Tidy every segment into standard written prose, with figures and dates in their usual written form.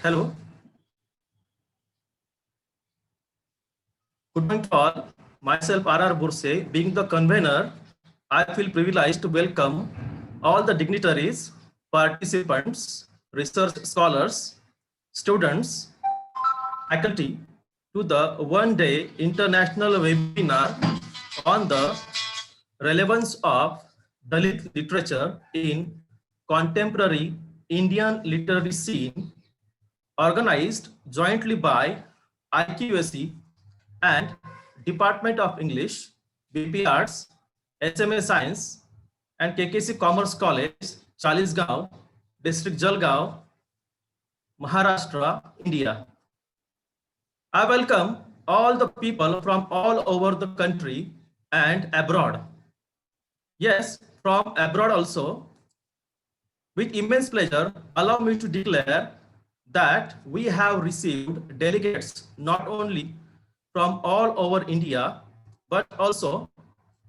Hello, good morning to all. Myself, R.R. Burse, being the convener, I feel privileged to welcome all the dignitaries, participants, research scholars, students, faculty to the one-day international webinar on the relevance of Dalit literature in contemporary Indian literary scene, organized jointly by IQAC and Department of English, BP Arts, SMA Science, and KKC Commerce College, Chalisgaon, District Jalgaon, Maharashtra, India. I welcome all the people from all over the country and abroad. Yes, from abroad also. With immense pleasure, allow me to declare that we have received delegates not only from all over India, but also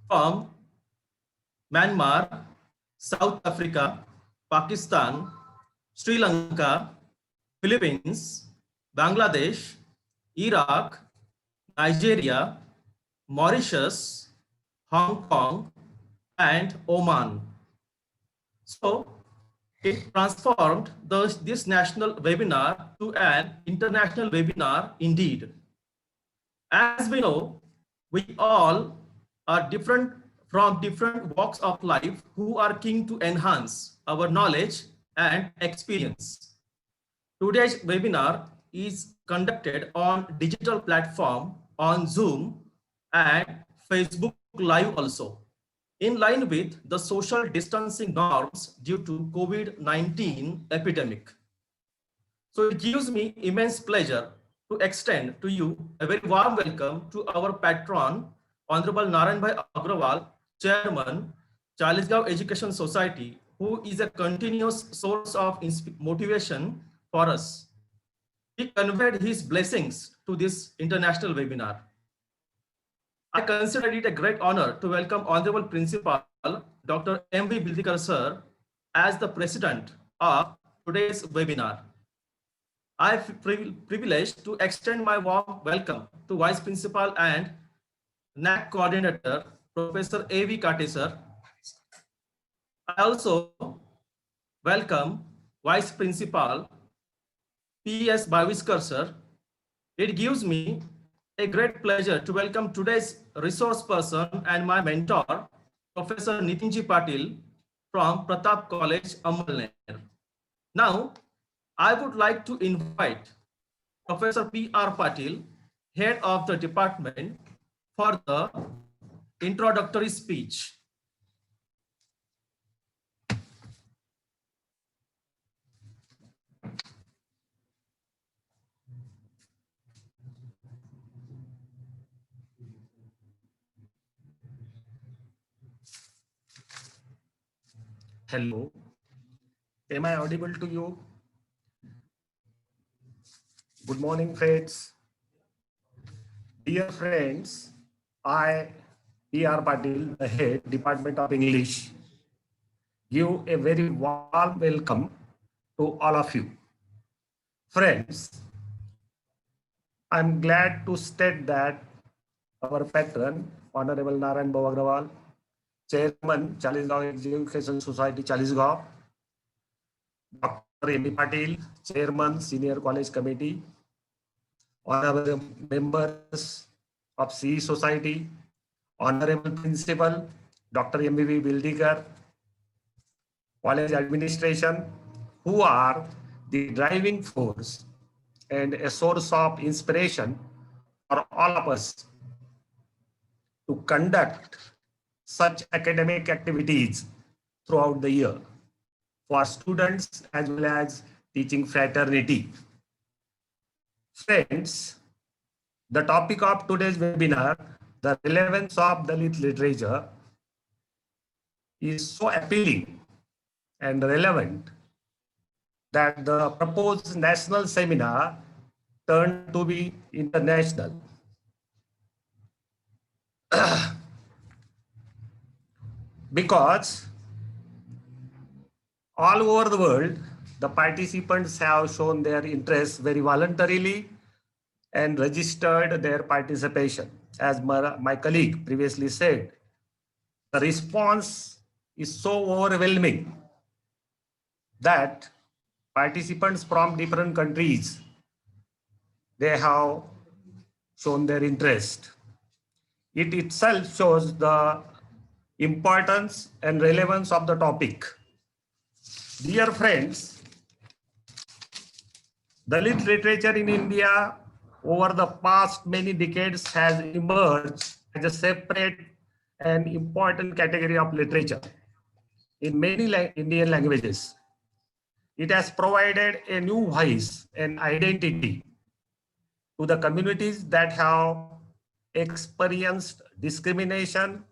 from Myanmar, South Africa, Pakistan, Sri Lanka, Philippines, Bangladesh, Iraq, Nigeria, Mauritius, Hong Kong, and Oman. So it transformed this national webinar to an international webinar indeed. As we know, we all are different from different walks of life who are keen to enhance our knowledge and experience. Today's webinar is conducted on digital platform on Zoom and Facebook Live also, in line with the social distancing norms due to COVID-19 epidemic. So it gives me immense pleasure to extend to you a very warm welcome to our patron, Honorable Narayanbhai Agrawal, Chairman, Chalisgaon Education Society, who is a continuous source of motivation for us. He conveyed his blessings to this international webinar. I consider it a great honor to welcome Honorable Principal Dr. M.V. Bildikar Sir as the President of today's webinar. I am privileged to extend my warm welcome to Vice Principal and NAC Coordinator, Professor A.V. Kate Sir. I also welcome Vice Principal P.S. Bhaviskar Sir. It gives me a great pleasure to welcome today's resource person and my mentor, Professor Nitinji Patil from Pratap College, Amalner. Now, I would like to invite Professor P.R. Patil, head of the department, for the introductory speech. Hello, am I audible to you? Good morning, friends. Dear friends, I, P.R. Patil, the head, Department of English, give a very warm welcome to all of you. Friends, I'm glad to state that our patron, Honorable Narayan Agrawal, Chairman, Chalisgaon Education Society, Chalisgaon, Dr. M.B. Patil, Chairman, Senior College Committee, honorable members of CE Society, Honorable Principal, Dr. M.B. Bildikar, College Administration, who are the driving force and a source of inspiration for all of us to conduct such academic activities throughout the year for students as well as teaching fraternity. Friends, the topic of today's webinar, the relevance of Dalit literature, is so appealing and relevant that the proposed national seminar turned to be international. Because all over the world, the participants have shown their interest very voluntarily and registered their participation. As my colleague previously said, the response is so overwhelming that participants from different countries, they have shown their interest. It itself shows the importance and relevance of the topic. Dear friends, Dalit literature in India over the past many decades has emerged as a separate and important category of literature in many Indian languages. It has provided a new voice and identity to the communities that have experienced discrimination,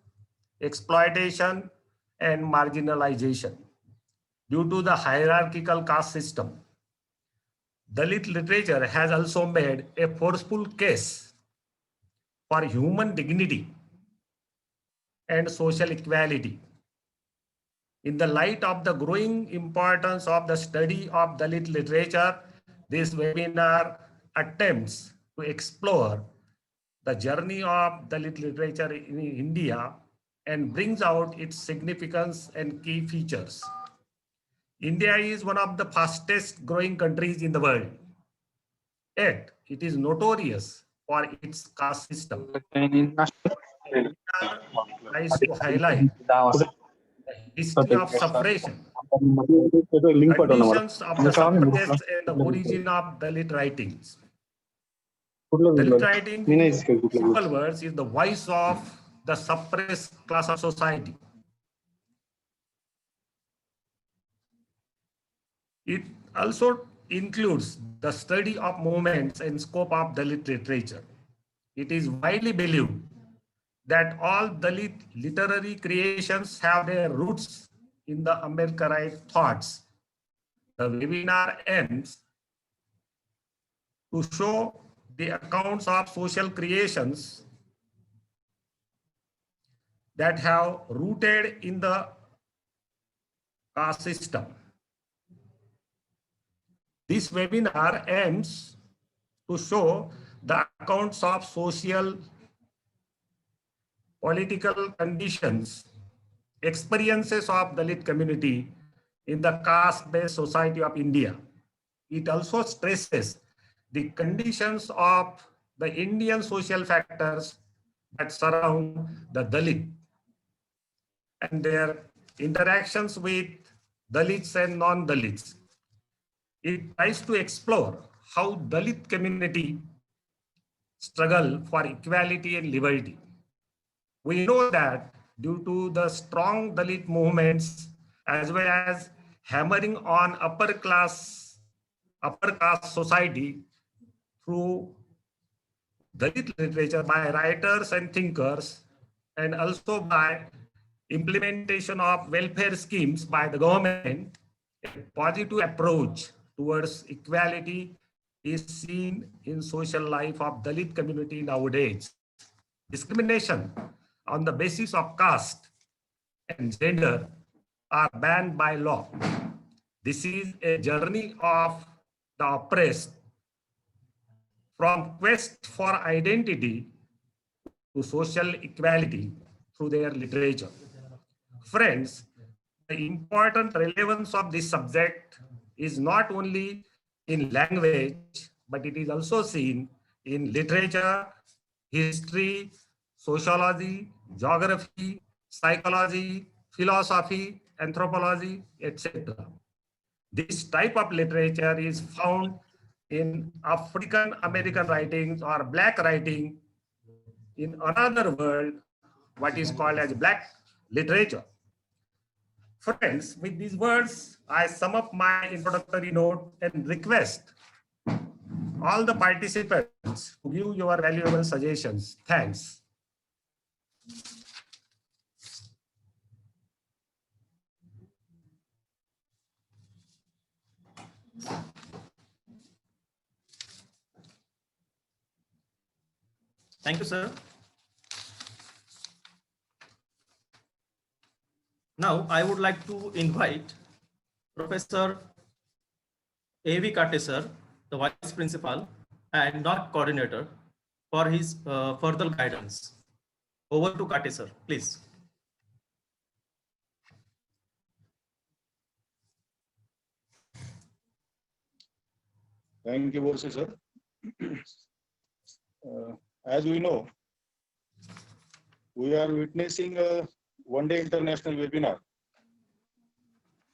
exploitation, and marginalization due to the hierarchical caste system. Dalit literature has also made a forceful case for human dignity and social equality. In the light of the growing importance of the study of Dalit literature, this webinar attempts to explore the journey of Dalit literature in India and brings out its significance and key features. India is one of the fastest growing countries in the world. Yet, it is notorious for its caste system. Tries to highlight the history of suppression, conditions of the suppressed, and the origin of Dalit writings. Dalit writing, in simple words, is the voice of the suppressed class of society. It also includes the study of movements and scope of Dalit literature. It is widely believed that all Dalit literary creations have their roots in the Ambedkarite thoughts. The webinar aims to show the accounts of social creations that have rooted in the caste system. This webinar aims to show the accounts of social, political conditions, experiences of Dalit community in the caste-based society of India. It also stresses the conditions of the Indian social factors that surround the Dalit and their interactions with Dalits and non-Dalits. It tries to explore how Dalit community struggle for equality and liberty. We know that due to the strong Dalit movements as well as hammering on upper caste society through Dalit literature by writers and thinkers, and also by implementation of welfare schemes by the government, a positive approach towards equality is seen in social life of Dalit community nowadays. Discrimination on the basis of caste and gender are banned by law. This is a journey of the oppressed from quest for identity to social equality through their literature. Friends, the important relevance of this subject is not only in language, but it is also seen in literature, history, sociology, geography, psychology, philosophy, anthropology, etc. This type of literature is found in African American writings or Black writing in another world, what is called as Black literature. Friends, with these words, I sum up my introductory note and request all the participants to give your valuable suggestions. Thanks. Thank you, sir. Now, I would like to invite Professor A.V. Kate sir, the Vice Principal and NOC Coordinator, for his further guidance. Over to Kate sir, please. Thank you, Borse sir. As we know, we are witnessing a one-day international webinar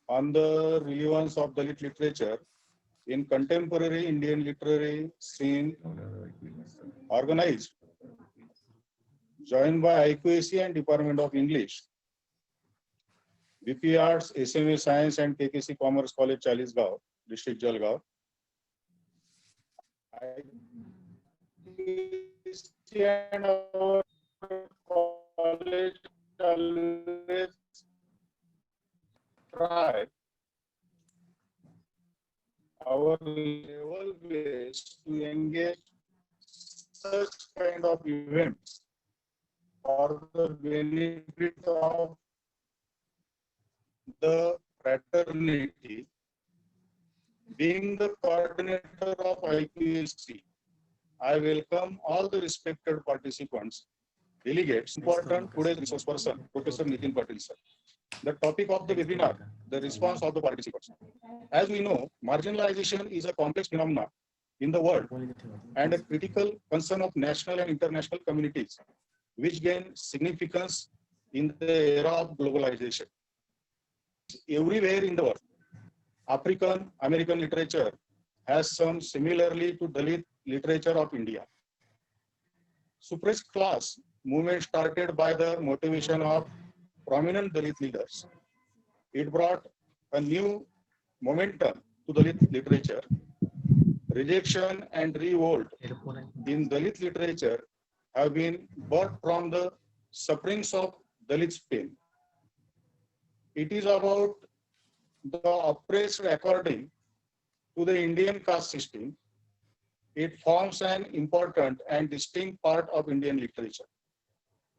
on the relevance of Dalit literature in contemporary Indian literary scene, organized, joined by IQAC and Department of English, BP Arts, SMA Science and KKC Commerce College, Chalisgaon, District Jalgaon. IQAC and our college always try our level best to engage such kind of events for the benefit of the fraternity. Being the coordinator of IQAC, I welcome all the respected participants, delegates. Important today's resource person, Professor Nitin Patil sir. The topic of the webinar, the response of the participants. As we know, marginalization is a complex phenomenon in the world and a critical concern of national and international communities, which gain significance in the era of globalization. Everywhere in the world, African American literature has some similarly to Dalit literature of India. Suppressed class movement started by the motivation of prominent Dalit leaders. It brought a new momentum to Dalit literature. Rejection and revolt in Dalit literature have been brought from the sufferings of Dalits' pain. It is about the oppressed according to the Indian caste system. It forms an important and distinct part of Indian literature.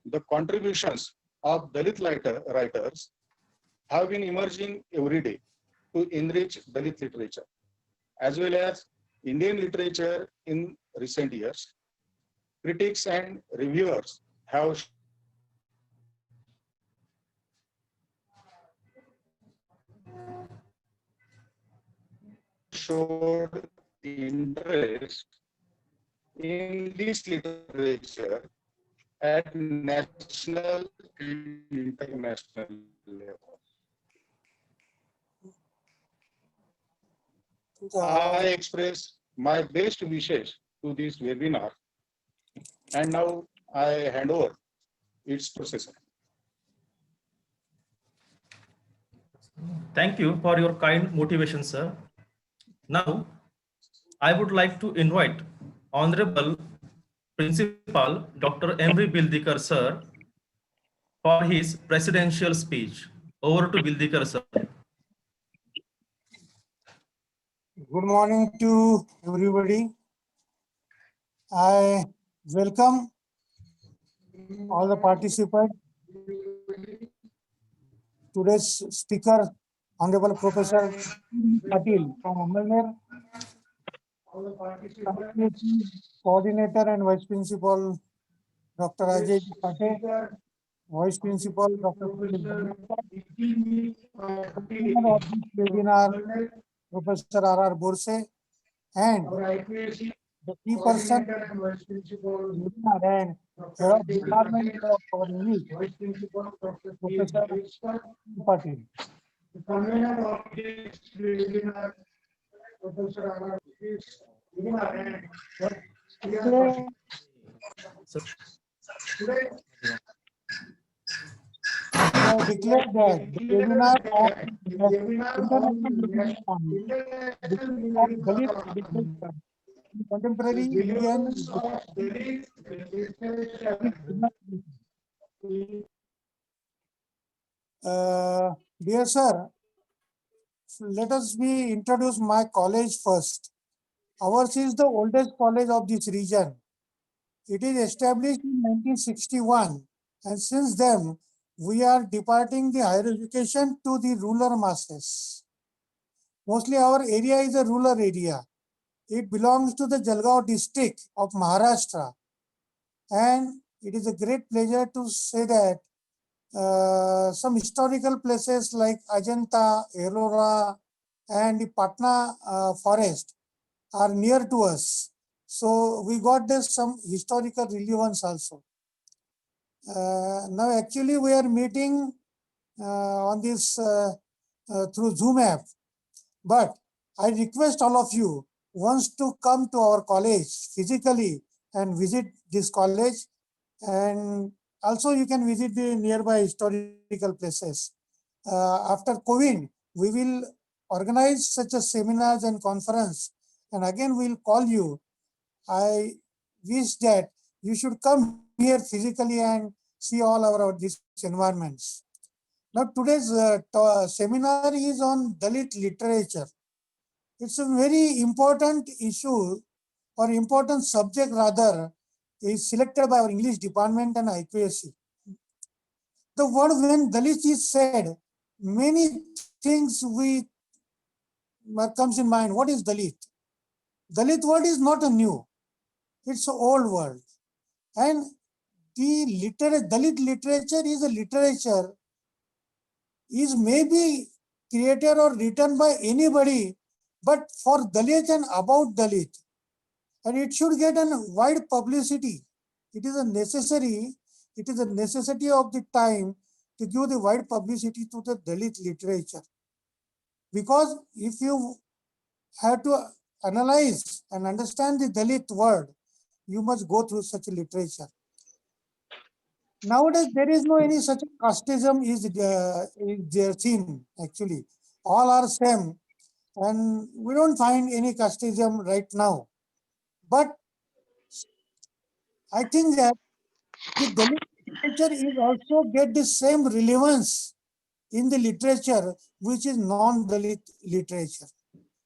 The contributions of Dalit writers have been emerging every day to enrich Dalit literature, as well as Indian literature in recent years. Critics and reviewers have showed interest in this literature at national and international level. I express my best wishes to this webinar, and now I hand over its process. Thank you for your kind motivation, sir. Now, I would like to invite Honorable Principal Dr. Emry Bildikar, sir, for his presidential speech. Over to Bildikar, sir. Good morning to everybody. I welcome all the participants. Today's speaker, Honorable Professor Patil from Amalner, Coordinator and Vice Principal Dr. Ajay Kate, Vice Principal Dr. Webinar Professor R.R. Borse, and the key person and head of department of our English, Professor Patil. The convener of this webinar, Professor R.R. webinar, Today, I declare that the webinar on contemporary Indian dear sir, let us be introduce my college first. Ours is the oldest college of this region. It is established in 1961, and since then we are departing the higher education to the rural masses. Mostly our area is a rural area. It belongs to the Jalgaon district of Maharashtra. And it is a great pleasure to say that some historical places like Ajanta, Ellora, and the Patna forest are near to us. So we got this some historical relevance also. Now actually we are meeting on this through Zoom app. But I request all of you once to come to our college physically and visit this college, and also you can visit the nearby historical places. After COVID, we will organize such a seminars and conference, and again we'll call you. I wish that you should come here physically and see all our these environments. Now today's seminar is on Dalit literature. It's a very important issue or important subject rather is selected by our English department and IPSC. The word when Dalit is said, many things we comes in mind. What is Dalit? Dalit word is not a new, it's an old word. And the Dalit literature is a literature is maybe created or written by anybody, but for Dalit and about Dalit. And it should get a wide publicity. It is a necessity of the time to give the wide publicity to the Dalit literature. Because if you have to analyze and understand the Dalit word, you must go through such a literature. Nowadays, there is no any such casteism is there seen actually. All are same, and we don't find any casteism right now. But I think that the Dalit literature is also get the same relevance in the literature which is non-Dalit literature.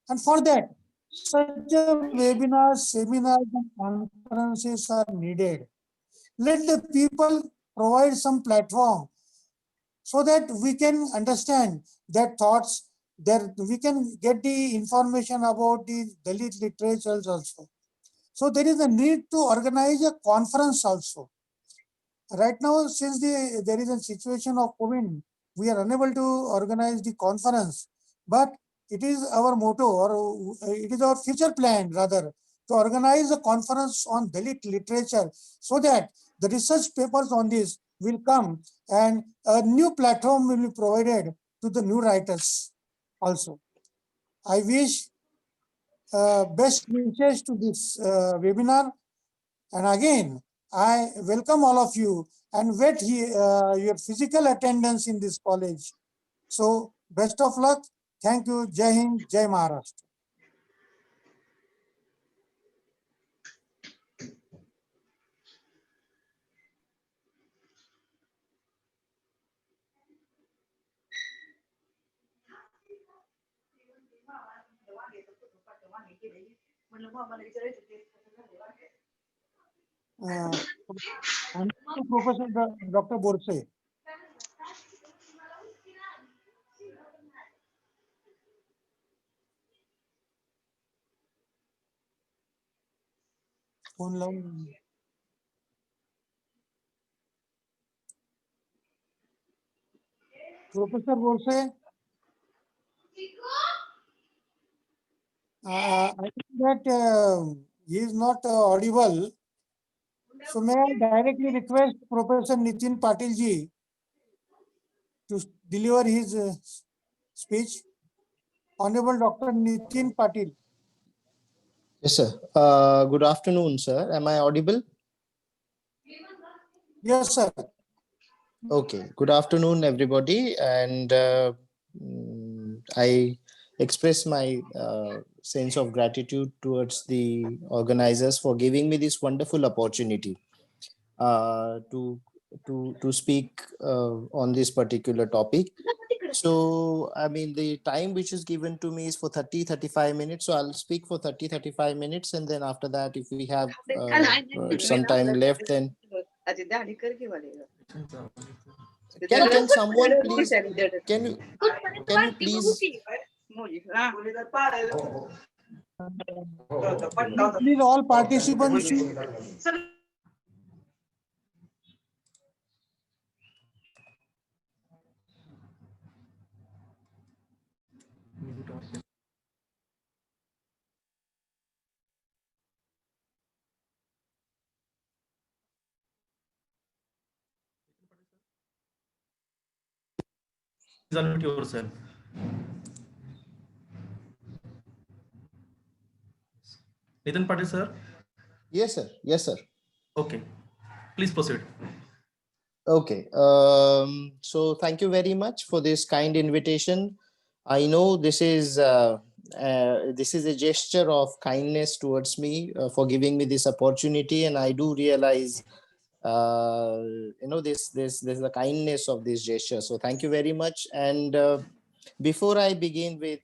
And for that, such a webinars, seminars, and conferences are needed. Let the people provide some platform so that we can understand their thoughts, we can get the information about the Dalit literatures also. So there is a need to organize a conference also. Right now, since there is a situation of COVID, we are unable to organize the conference, but it is our motto or it is our future plan rather to organize a conference on Dalit literature so that the research papers on this will come and a new platform will be provided to the new writers also. I wish best wishes to this webinar. And again, I welcome all of you and wait your physical attendance in this college. So best of luck. Thank you. Jai Hind, Jai Maharashtra. I'm Professor Dr. Borse. Phone line. Professor Borse. I think that he is not audible. So may I directly request Professor Nitin Patil ji to deliver his speech. Honorable Dr. Nitin Patil. Yes, sir. Good afternoon, sir. Am I audible? Yes, sir. Okay. Good afternoon, everybody. And I express my sense of gratitude towards the organizers for giving me this wonderful opportunity to speak on this particular topic. So, I mean, the time which is given to me is for 35 minutes. So I'll speak for 35 minutes. And then after that, if we have some time left, then can someone please, can you please Please, all participants, Please unmute yourself. Nitin Patil, sir. Yes, sir. Yes, sir. Okay, please proceed. Okay. So thank you very much for this kind invitation. I know this is a gesture of kindness towards me for giving me this opportunity, and I do realize there's the kindness of this gesture. So thank you very much. And before I begin with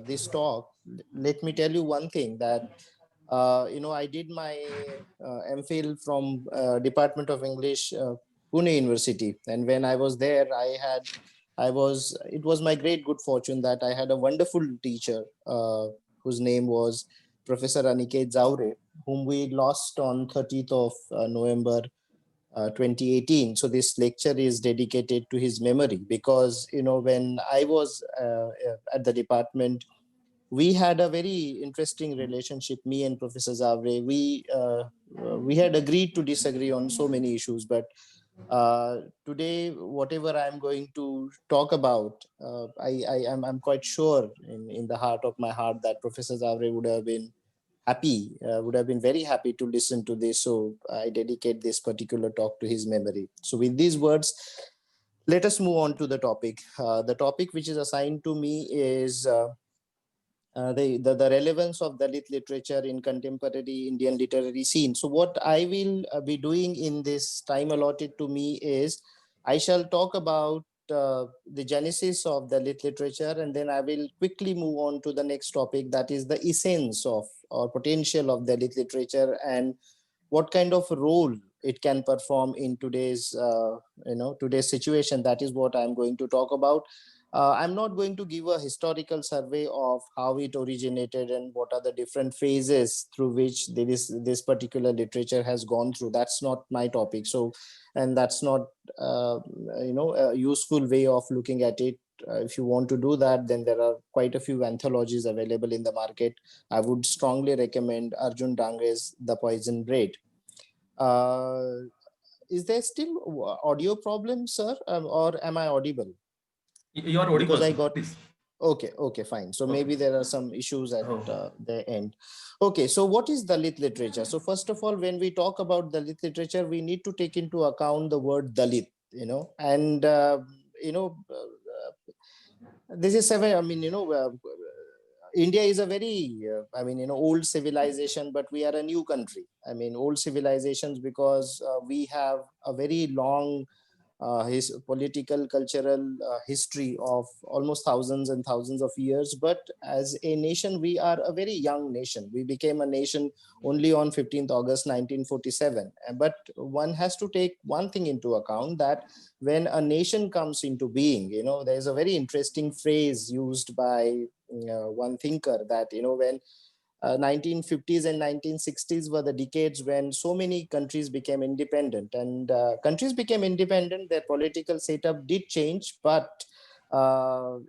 this talk, let me tell you one thing that I did my MPhil from Department of English, Pune University, and when I was there, it was my great good fortune that I had a wonderful teacher whose name was Professor Aniket Zaure, whom we lost on 30th of November 2018. So this lecture is dedicated to his memory because, when I was at the department, we had a very interesting relationship, me and Professor Zavre. We had agreed to disagree on so many issues, but today, whatever I'm going to talk about, I'm quite sure in the heart of my heart that Professor Zavre would have been very happy to listen to this. So I dedicate this particular talk to his memory. So with these words, let us move on to the topic. The topic which is assigned to me is the relevance of Dalit literature in contemporary Indian literary scene. So what I will be doing in this time allotted to me is I shall talk about the genesis of Dalit literature, and then I will quickly move on to the next topic, that is the essence of or potential of Dalit literature and what kind of role it can perform in today's today's situation. That is what I'm going to talk about. I'm not going to give a historical survey of how it originated and what are the different phases through which this particular literature has gone through. That's not my topic. So, and that's not a useful way of looking at it. If you want to do that, then there are quite a few anthologies available in the market. I would strongly recommend Arjun Dange's The Poison Braid. Is there still audio problem, sir, or am I audible? You are audible. Because I sir. got Please. okay, fine. So Okay. maybe there are some issues at Oh. the end. Okay, so what is Dalit literature? So first of all, when we talk about Dalit literature, we need to take into account the word Dalit, and this is seven. I mean, India is a very, old civilization, but we are a new country. I mean, old civilizations because we have a very long his political, cultural history of almost thousands and thousands of years. But as a nation, we are a very young nation. We became a nation only on 15th August 1947. But one has to take one thing into account, that when a nation comes into being, there's a very interesting phrase used by one thinker that, when 1950s and 1960s were the decades when so many countries became independent, and countries became independent, their political setup did change, but the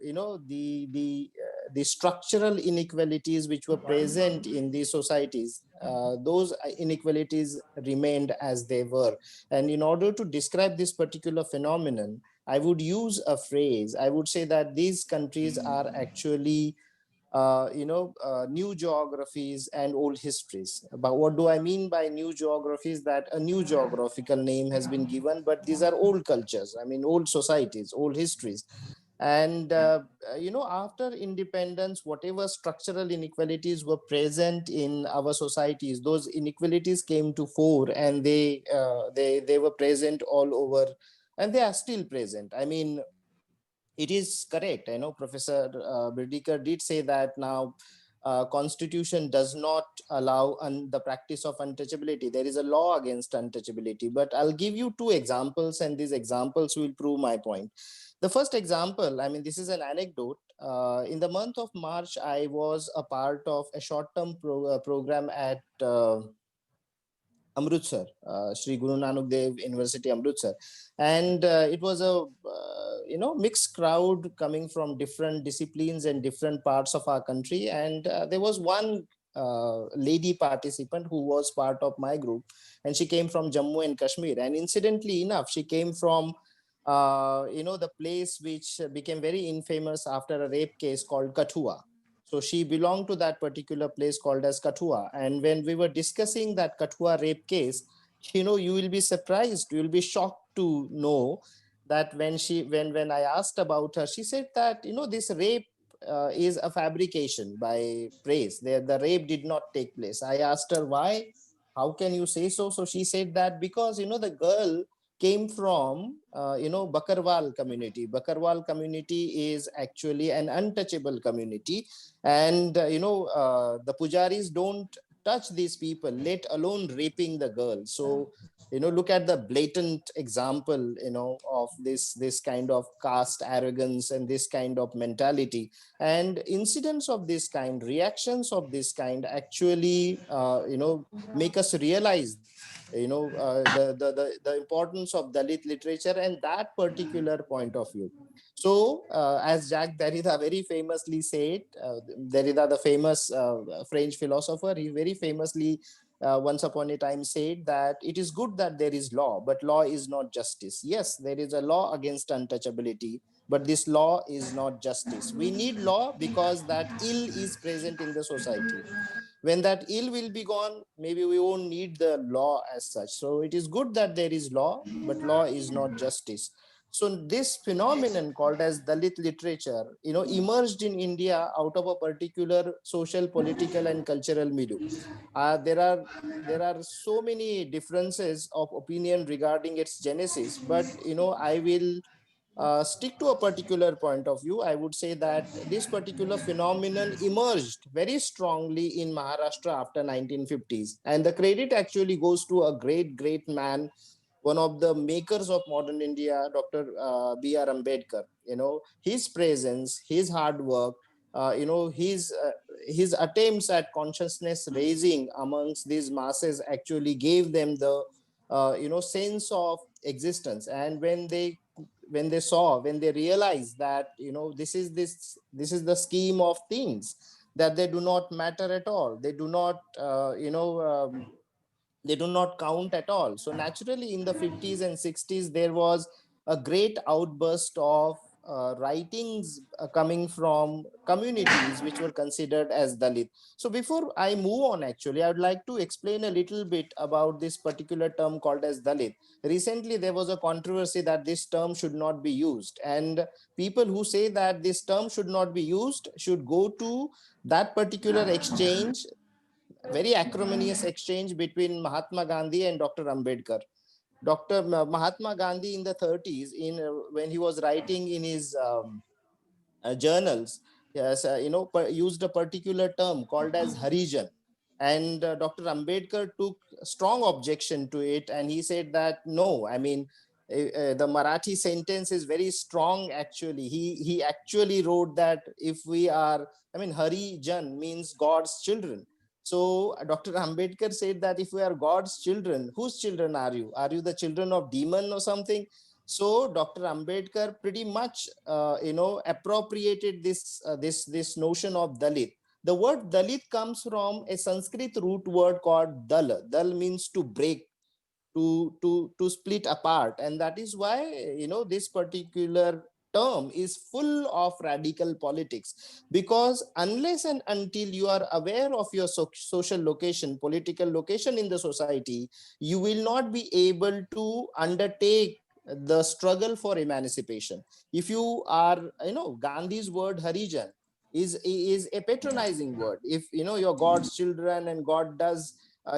structural inequalities which were present in these societies, those inequalities remained as they were. And in order to describe this particular phenomenon, I would use a phrase. I would say that these countries are actually new geographies and old histories. But what do I mean by new geographies? That a new geographical name has been given, but these are old cultures. I mean, old societies, old histories. And, after independence, whatever structural inequalities were present in our societies, those inequalities came to fore, and they were present all over, and they are still present. I mean, it is correct. I know Professor Birdikar did say that now Constitution does not allow the practice of untouchability. There is a law against untouchability, but I'll give you two examples, and these examples will prove my point. The first example, I mean, this is an anecdote. in the month of March, I was a part of a short-term program at Amritsar, Sri Guru Nanak Dev University, Amritsar, and it was a mixed crowd coming from different disciplines and different parts of our country, and there was one lady participant who was part of my group, and she came from Jammu and Kashmir, and incidentally enough, she came from the place which became very infamous after a rape case called Kathua. So she belonged to that particular place called as Kathua. And when we were discussing that Kathua rape case, you will be surprised, you will be shocked to know that when I asked about her, she said that, this rape is a fabrication by praise. The rape did not take place. I asked her why, how can you say so? So she said that because, the girl came from Bakarwal community. Bakarwal community is actually an untouchable community, and the pujaris don't touch these people, let alone raping the girl. So look at the blatant example of this kind of caste arrogance and this kind of mentality, and incidents of this kind, reactions of this kind actually make us realize the importance of Dalit literature and that particular point of view. So as Jacques Derrida very famously said, Derrida, the famous French philosopher, he very famously once upon a time said that it is good that there is law, but law is not justice. Yes, there is a law against untouchability, but this law is not justice. We need law because that ill is present in the society. When that ill will be gone, maybe we won't need the law as such. So it is good that there is law, but law is not justice. So this phenomenon called as Dalit literature, emerged in India out of a particular social, political, and cultural milieu. There are so many differences of opinion regarding its genesis, but I will stick to a particular point of view. I would say that this particular phenomenon emerged very strongly in Maharashtra after 1950s, and the credit actually goes to a great man, one of the makers of modern India, Dr. B.R. Ambedkar. His presence, his hard work, his attempts at consciousness raising amongst these masses actually gave them the sense of existence. And when they realized that this is the scheme of things, that they do not matter at all, they do not they do not count at all. So naturally in the 50s and 60s there was a great outburst of writings coming from communities which were considered as Dalit. So before I move on, actually I would like to explain a little bit about this particular term called as Dalit. Recently there was a controversy that this term should not be used, and people who say that this term should not be used should go to that particular exchange, very acrimonious exchange between Mahatma Gandhi and Dr. Ambedkar. Mahatma Gandhi in the 30s, when he was writing in his journals, yes, used a particular term called as Harijan, and Dr. Ambedkar took strong objection to it, and he said that no, I mean, the Marathi sentence is very strong. Actually, he actually wrote that if we are, I mean, Harijan means God's children. So Dr. Ambedkar said that if we are God's children, whose children are you? Are you the children of demon or something? So Dr. Ambedkar pretty much, appropriated this notion of Dalit. The word Dalit comes from a Sanskrit root word called Dal. Dal means to break, to split apart, and that is why this particular term is full of radical politics, because unless and until you are aware of your social location, political location in the society, you will not be able to undertake the struggle for emancipation. If you are, Gandhi's word Harijan is a patronizing word. If you're God's children and God does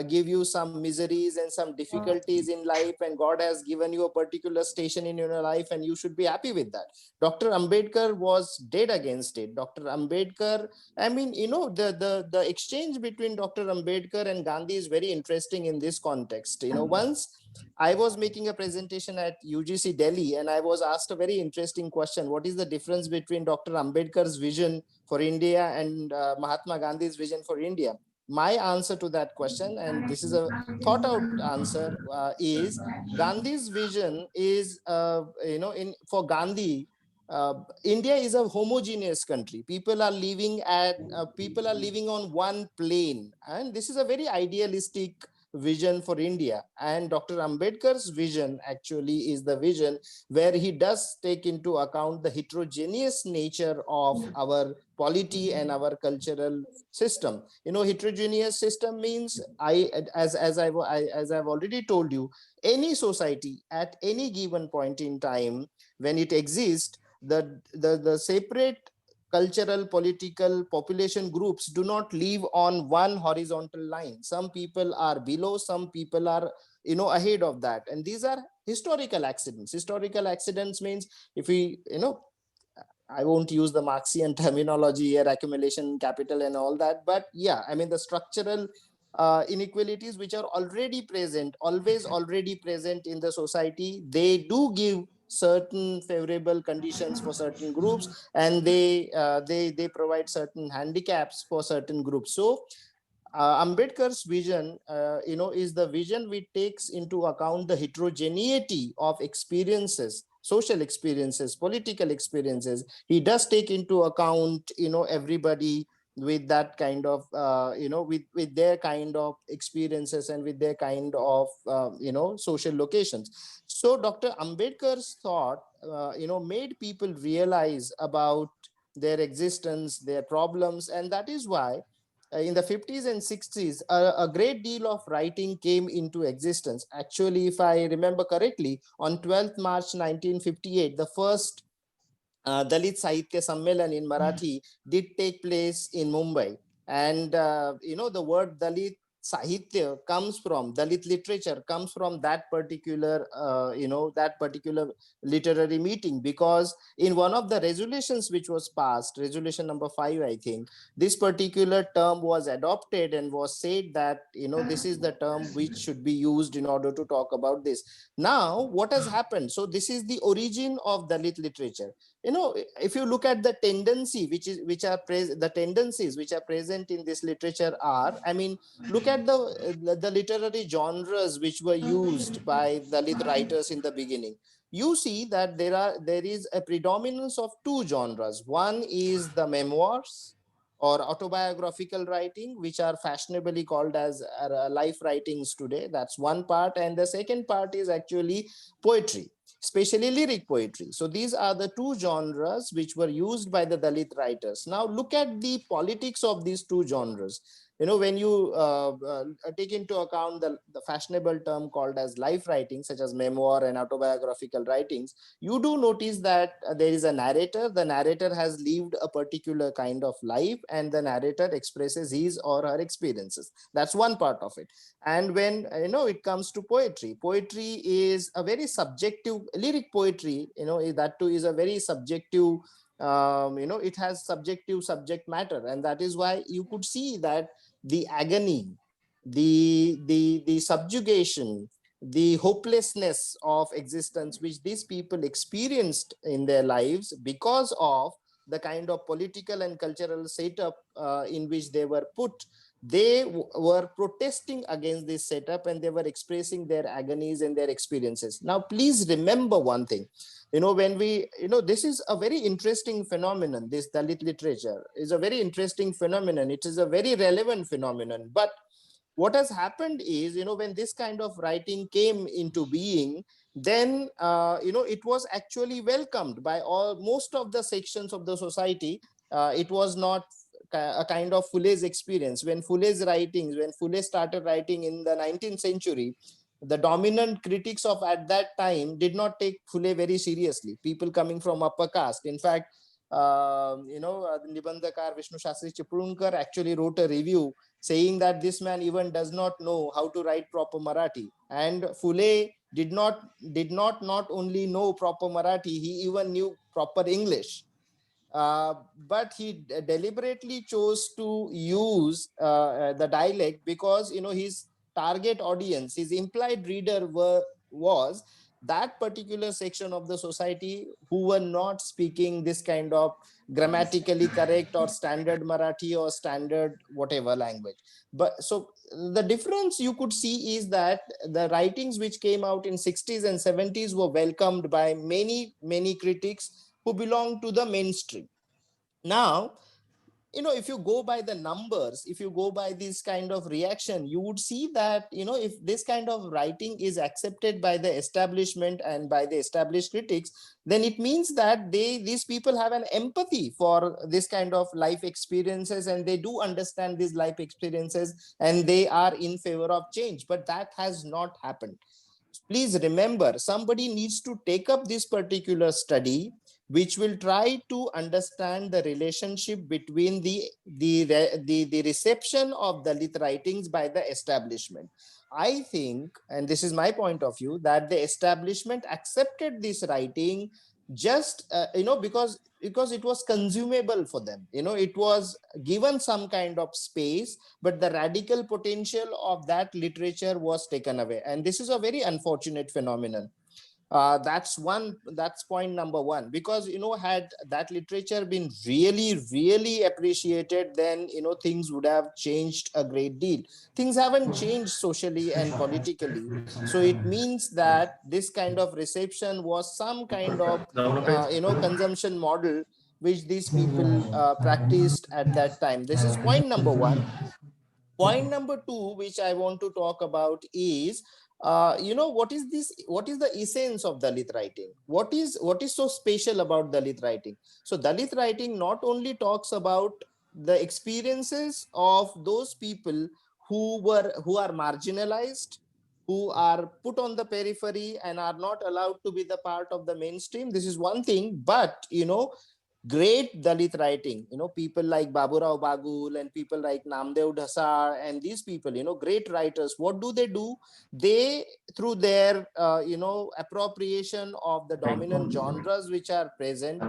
give you some miseries and some difficulties in life, and God has given you a particular station in your life, and you should be happy with that. Dr. Ambedkar was dead against it. Dr. Ambedkar, I mean, the exchange between Dr. Ambedkar and Gandhi is very interesting in this context. Once I was making a presentation at UGC Delhi, and I was asked a very interesting question: what is the difference between Dr. Ambedkar's vision for India and Mahatma Gandhi's vision for India? My answer to that question, and this is a thought out answer, is Gandhi's vision is, for Gandhi, India is a homogeneous country. People are living on one plane, and this is a very idealistic vision for India. And Dr. Ambedkar's vision actually is the vision where he does take into account the heterogeneous nature of our polity and our cultural system. Heterogeneous system means, as I've already told you, any society at any given point in time, when it exists, the separate cultural, political, population groups do not live on one horizontal line. Some people are below, some people are ahead of that, and these are historical accidents. Historical accidents means, if we I won't use the Marxian terminology here, accumulation capital and all that, but yeah, I mean the structural inequalities which are already present, already present in the society, they do give certain favorable conditions for certain groups, and they provide certain handicaps for certain groups. So Ambedkar's vision, is the vision which takes into account the heterogeneity of experiences, social experiences, political experiences. He does take into account, everybody with that kind of, with their kind of experiences and with their kind of, social locations. So Dr. Ambedkar's thought, made people realize about their existence, their problems, and that is why in the 50s and 60s, a great deal of writing came into existence. Actually, if I remember correctly, on 12th March 1958, the first Dalit Sahitya Sammelan in Marathi did take place in Mumbai. And, the word Dalit Sahitya comes from, Dalit literature comes from that particular, that particular literary meeting, because in one of the resolutions which was passed, resolution number 5, I think, this particular term was adopted and was said that, this is the term which should be used in order to talk about this. Now, what has happened? So this is the origin of Dalit literature. If you look at the tendency the tendencies which are present in this literature are, I mean, look at the literary genres which were used by Dalit writers in the beginning. You see that there is a predominance of two genres. One is the memoirs or autobiographical writing, which are fashionably called as life writings today. That's one part. And the second part is actually poetry, especially lyric poetry. So these are the two genres which were used by the Dalit writers. Now look at the politics of these two genres. When you take into account the fashionable term called as life writing, such as memoir and autobiographical writings, you do notice that there is a narrator. The narrator has lived a particular kind of life, and the narrator expresses his or her experiences. That's one part of it. And when it comes to poetry, poetry is a very subjective, lyric poetry, that too is a very subjective, it has subjective subject matter, and that is why you could see that the agony, the subjugation, the hopelessness of existence which these people experienced in their lives because of the kind of political and cultural setup in which they were put, they were protesting against this setup, and they were expressing their agonies and their experiences. Now, please remember one thing. When we, this is a very interesting phenomenon. This Dalit literature is a very interesting phenomenon. It is a very relevant phenomenon. But what has happened is, when this kind of writing came into being, then, it was actually welcomed by most of the sections of the society. It was not a kind of Fule's experience. When Fule started writing in the 19th century, the dominant critics of at that time did not take Fule very seriously. People coming from upper caste. In fact, Nibandhakar Vishnu Shastri Chiplunker actually wrote a review saying that this man even does not know how to write proper Marathi. And Phule did not only know proper Marathi, he even knew proper English. But he deliberately chose to use the dialect because his target audience, his implied reader was that particular section of the society who were not speaking this kind of grammatically correct or standard Marathi or standard whatever language. But so the difference you could see is that the writings which came out in 60s and 70s were welcomed by many critics who belong to the mainstream. Now, if you go by the numbers, if you go by this kind of reaction, you would see that if this kind of writing is accepted by the establishment and by the established critics, then it means that these people have an empathy for this kind of life experiences, and they do understand these life experiences, and they are in favor of change. But that has not happened. Please remember, somebody needs to take up this particular study, which will try to understand the relationship between the reception of Dalit writings by the establishment. I think, and this is my point of view, that the establishment accepted this writing just because it was consumable for them. It was given some kind of space, but the radical potential of that literature was taken away, and this is a very unfortunate phenomenon. That's point number one, because had that literature been really appreciated, then things would have changed a great deal. Things haven't changed socially and politically, so it means that this kind of reception was some kind of consumption model which these people practiced at that time. This is point number one. Point number two, which I want to talk about, is what is the essence of Dalit writing? What is so special about Dalit writing? So Dalit writing not only talks about the experiences of those people who are marginalized, who are put on the periphery and are not allowed to be the part of the mainstream. This is one thing, but great Dalit writing, people like Baburao Bagul and people like Namdev Dhasar and these people, great writers. What do? They, through their, appropriation of the dominant genres which are present,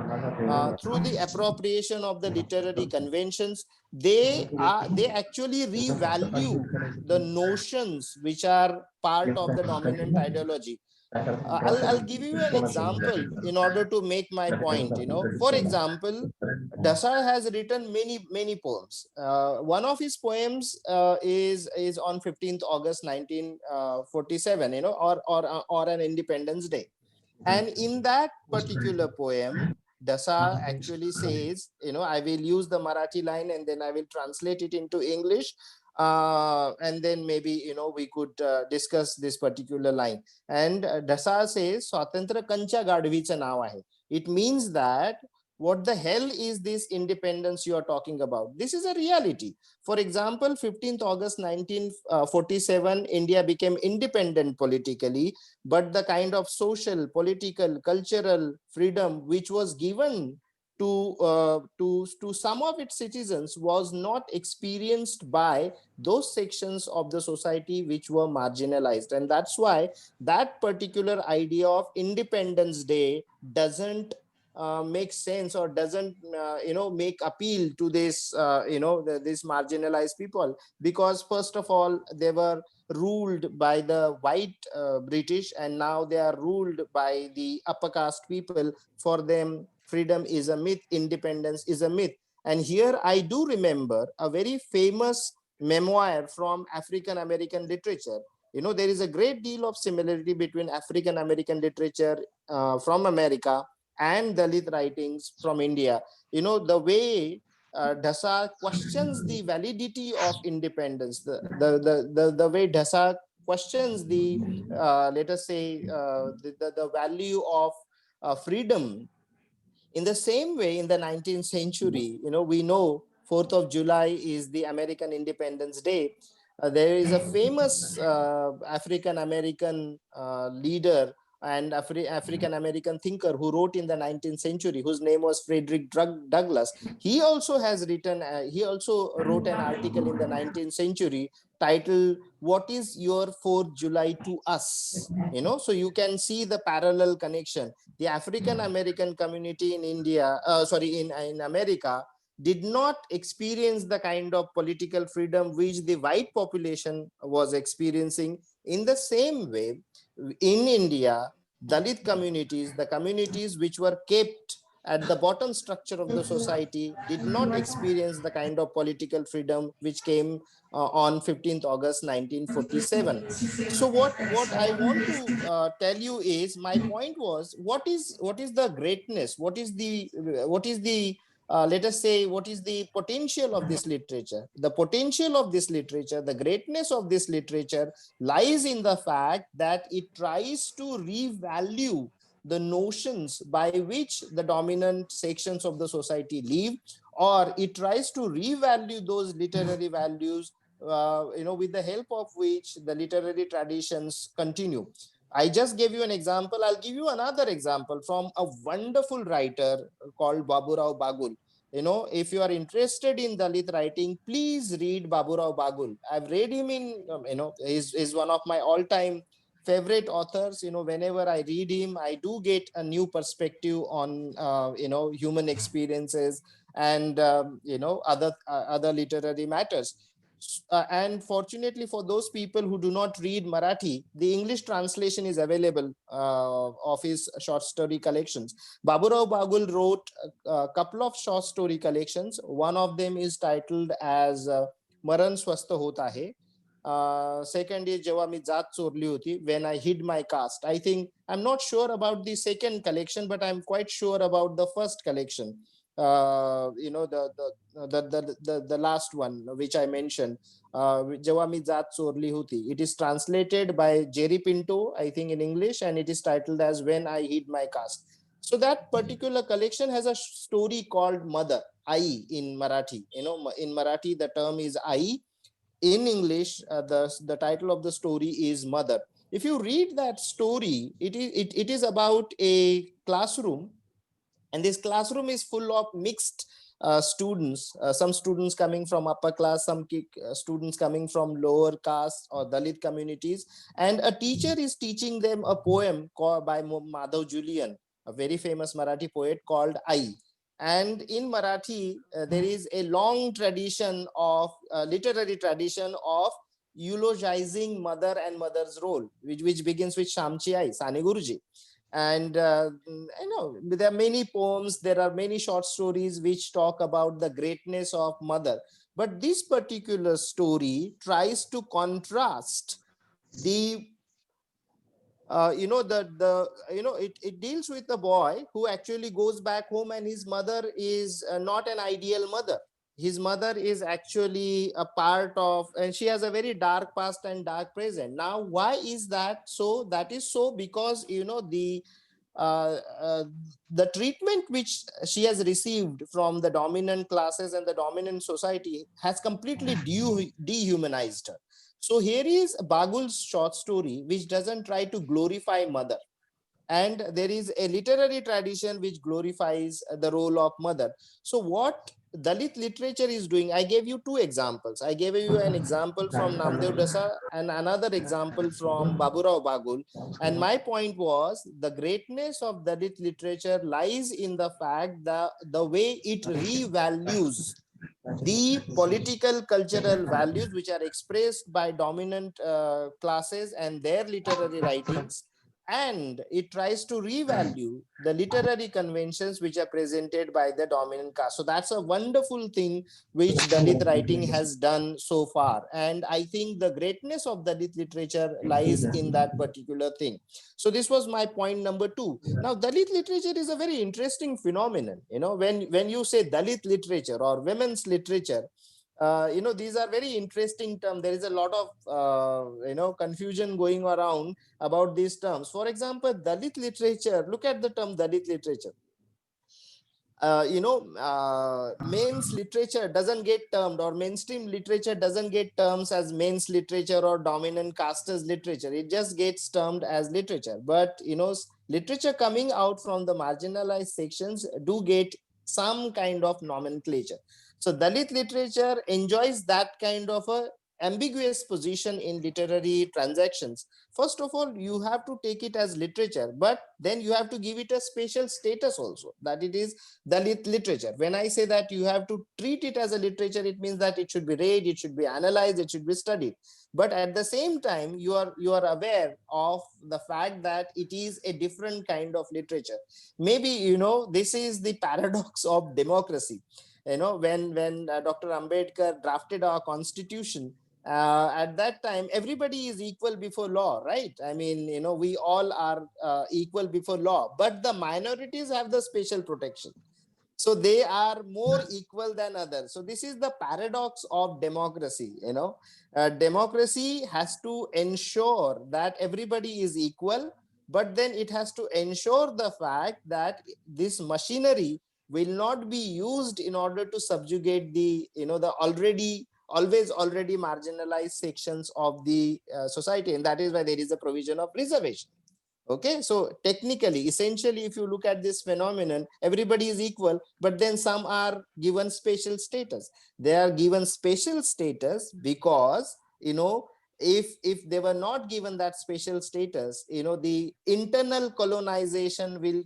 through the appropriation of the literary conventions, they actually revalue the notions which are part of the dominant ideology. I'll give you an example in order to make my point. For example, Dasar has written many poems. One of his poems is on 15th August 1947, or an Independence Day. And in that particular poem, Dasar actually says, I will use the Marathi line and then I will translate it into English. And then maybe, we could discuss this particular line. And Dasar says, Swatantra Kancha Gadvicha Nav ahe. It means that what the hell is this independence you are talking about? This is a reality. For example, 15th August 1947, India became independent politically, but the kind of social, political, cultural freedom which was given to some of its citizens was not experienced by those sections of the society which were marginalized. And that's why that particular idea of Independence Day doesn't make sense, or doesn't make appeal to this this marginalized people, because first of all, they were ruled by the white British, and now they are ruled by the upper caste people. For them, freedom is a myth, independence is a myth. And here I do remember a very famous memoir from African American literature. There is a great deal of similarity between African American literature from America and Dalit writings from India. The way Dhasa questions the validity of independence, the way Dhasa questions the let us say the value of freedom. In the same way, in the 19th century, we know 4th of July is the American Independence Day. There is a famous African American leader and African American thinker who wrote in the 19th century, whose name was Frederick Douglass. He also has written, he also wrote an article in the 19th century titled "What is Your 4th July to Us?" So you can see the parallel connection. The African American community in India, in America, did not experience the kind of political freedom which the white population was experiencing. In the same way, in India, Dalit communities, the communities which were kept at the bottom structure of the society, did not experience the kind of political freedom which came on 15th August 1947. So what I want to tell you is, my point was, what is the greatness, what is the let us say, what is the potential of this literature? The potential of this literature, the greatness of this literature lies in the fact that it tries to revalue the notions by which the dominant sections of the society live, or it tries to revalue those literary values, with the help of which the literary traditions continue. I just gave you an example. I'll give you another example from a wonderful writer called Baburao Bagul. If you are interested in Dalit writing, please read Baburao Bagul. I've read him in, he's one of my all-time favorite authors. Whenever I read him, I do get a new perspective on, human experiences and, other literary matters. And fortunately for those people who do not read Marathi, the English translation is available of his short story collections. Baburao Bagul wrote a couple of short story collections. One of them is titled as Maran Swasta Hot Ahe. Second is Jewa Mi Jaat Chorli Hoti, When I Hid My Caste. I think, I'm not sure about the second collection, but I'm quite sure about the first collection. The last one which I mentioned, Jewa Mi Jaat Chorli Hoti. It is translated by Jerry Pinto, I think, in English, and it is titled as When I Hid My Caste. So that particular collection has a story called Mother, Ai in Marathi. In Marathi the term is Ai. In English, the title of the story is Mother. If you read that story, it is about a classroom, and this classroom is full of mixed students, some students coming from upper class, some students coming from lower caste or Dalit communities, and a teacher is teaching them a poem called by Madhav Julian, a very famous Marathi poet, called Ai. And in Marathi, there is a long tradition of literary tradition of eulogizing mother and mother's role, which begins with Shamchi Ai, Sane Guruji. And there are many poems, there are many short stories which talk about the greatness of mother. But this particular story tries to contrast the it deals with a boy who actually goes back home, and his mother is not an ideal mother. His mother is actually a part of, and she has a very dark past and dark present. Now, why is that so? That is so because, uh, uh, the treatment which she has received from the dominant classes and the dominant society has completely dehumanized her. So here is Bagul's short story, which doesn't try to glorify mother. And there is a literary tradition which glorifies the role of mother. So what Dalit literature is doing, I gave you two examples. I gave you an example from Namdev Dasa and another example from Baburao Bagul. And my point was, the greatness of Dalit literature lies in the fact that the way it revalues the political cultural values which are expressed by dominant classes and their literary writings, and it tries to revalue the literary conventions which are presented by the dominant caste. So that's a wonderful thing which Dalit writing has done so far, and I think the greatness of Dalit literature lies in that particular thing. So this was my point number two. Now, Dalit literature is a very interesting phenomenon. When you say Dalit literature or women's literature, these are very interesting terms. There is a lot of confusion going around about these terms. For example, Dalit literature, look at the term Dalit literature. mains literature doesn't get termed, or mainstream literature doesn't get terms as mains literature or dominant casters literature. It just gets termed as literature. But literature coming out from the marginalized sections do get some kind of nomenclature. So Dalit literature enjoys that kind of a ambiguous position in literary transactions. First of all, you have to take it as literature, but then you have to give it a special status also, that it is Dalit literature. When I say that you have to treat it as a literature, it means that it should be read, it should be analyzed, it should be studied. But at the same time, you are aware of the fact that it is a different kind of literature. Maybe this is the paradox of democracy. When Dr. Ambedkar drafted our constitution, at that time everybody is equal before law, right? I mean, we all are equal before law, but the minorities have the special protection, so they are more equal than others. So this is the paradox of democracy. Democracy has to ensure that everybody is equal, but then it has to ensure the fact that this machinery will not be used in order to subjugate the already marginalized sections of the society. And that is why there is a provision of reservation. Okay, so technically, essentially, if you look at this phenomenon, everybody is equal, but then some are given special status. They are given special status because if they were not given that special status, the internal colonization will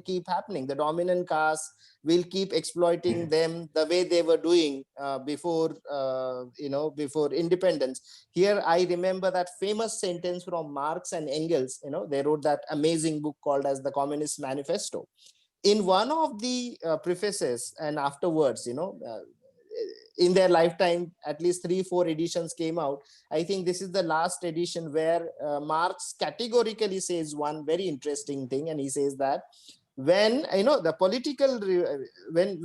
keep happening. The dominant caste will keep exploiting them the way they were doing before independence. Here I remember that famous sentence from Marx and Engels. They wrote that amazing book called as the Communist Manifesto. In one of the prefaces and afterwards, in their lifetime, at least 3-4 editions came out. I think this is the last edition where Marx categorically says one very interesting thing, and he says that when the political when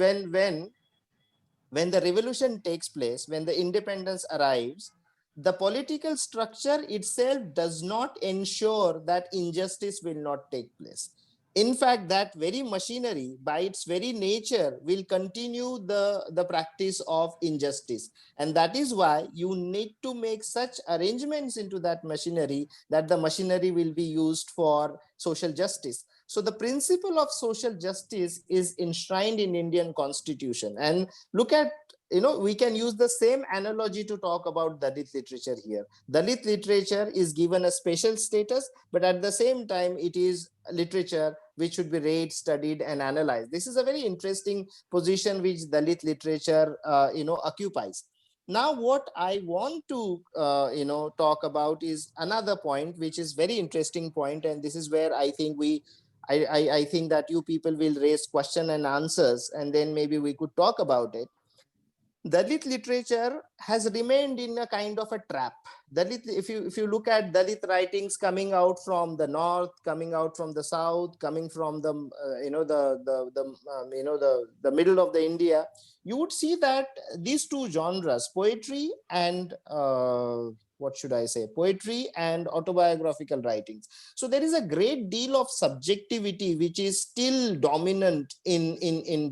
the revolution takes place, when the independence arrives, the political structure itself does not ensure that injustice will not take place. In fact, that very machinery, by its very nature, will continue the practice of injustice. And that is why you need to make such arrangements into that machinery that the machinery will be used for social justice. So the principle of social justice is enshrined in Indian Constitution. And look at, we can use the same analogy to talk about Dalit literature here. Dalit literature is given a special status, but at the same time, it is literature which should be read, studied, and analyzed. This is a very interesting position which Dalit literature, occupies. Now, what I want to, talk about is another point, which is very interesting point, and this is where I think I think that you people will raise question and answers, and then maybe we could talk about it. Dalit literature has remained in a kind of a trap. Dalit, if you look at Dalit writings coming out from the north, coming out from the south, coming from the the middle of the India, you would see that these two genres, poetry and what should I say, poetry and autobiographical writings. So there is a great deal of subjectivity which is still dominant in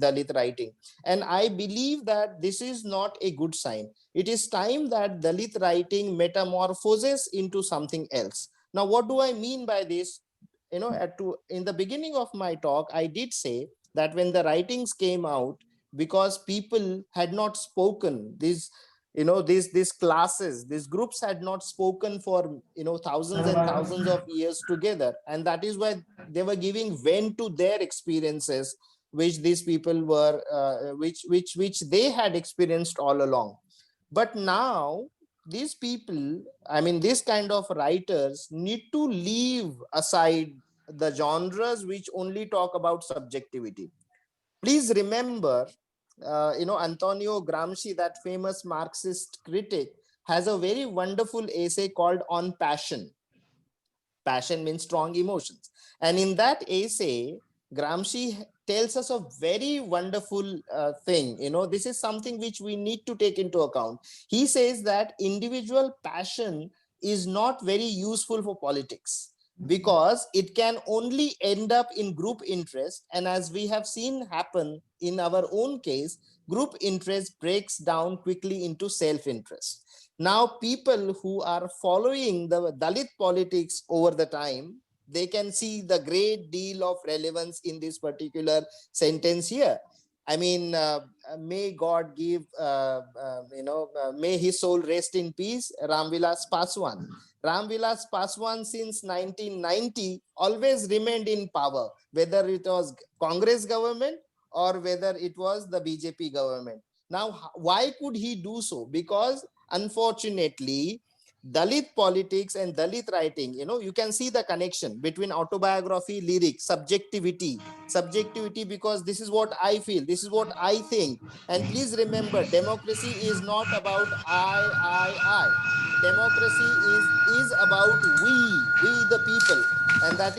Dalit writing. And I believe that this is not a good sign. It is time that Dalit writing metamorphoses into something else. Now, what do I mean by this? In the beginning of my talk, I did say that when the writings came out, because people had not spoken, these classes, these groups had not spoken for thousands and thousands of years together, and that is why they were giving vent to their experiences, which these people were which they had experienced all along. But now these people, I mean, these kind of writers need to leave aside the genres which only talk about subjectivity. Please remember, Antonio Gramsci, that famous Marxist critic, has a very wonderful essay called On Passion. Passion means strong emotions. And in that essay, Gramsci tells us a very wonderful thing. This is something which we need to take into account. He says that individual passion is not very useful for politics. because it can only end up in group interest. And as we have seen happen in our own case, group interest breaks down quickly into self-interest. Now, people who are following the Dalit politics over the time, they can see the great deal of relevance in this particular sentence here. I mean, may God give, may his soul rest in peace, Ramvilas Paswan. Ramvilas Paswan since 1990 always remained in power, whether it was Congress government or whether it was the BJP government. Now, why could he do so? Because unfortunately, Dalit politics and Dalit writing, you can see the connection between autobiography, lyrics, subjectivity, because this is what I feel, this is what I think. And please remember, democracy is not about I. Democracy is about we the people. And that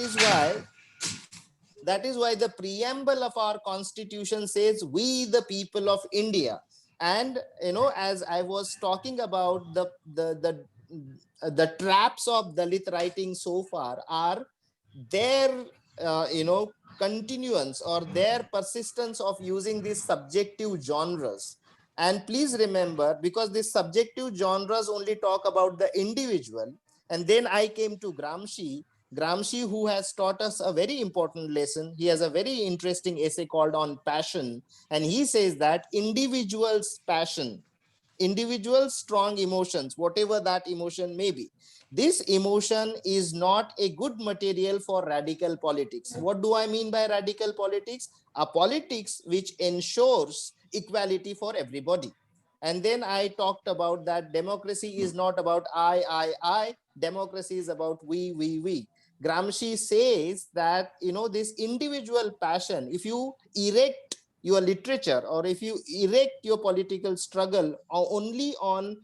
is why the preamble of our constitution says we the people of India. And as I was talking about, the traps of Dalit writing so far are their continuance or their persistence of using these subjective genres. And please remember, because these subjective genres only talk about the individual. And then I came to Gramsci, who has taught us a very important lesson. He has a very interesting essay called On Passion. And he says that individual's passion, individual strong emotions, whatever that emotion may be, this emotion is not a good material for radical politics. What do I mean by radical politics? A politics which ensures equality for everybody. And then I talked about that democracy is not about I. Democracy is about we. Gramsci says that, this individual passion, if you erect your literature or if you erect your political struggle only on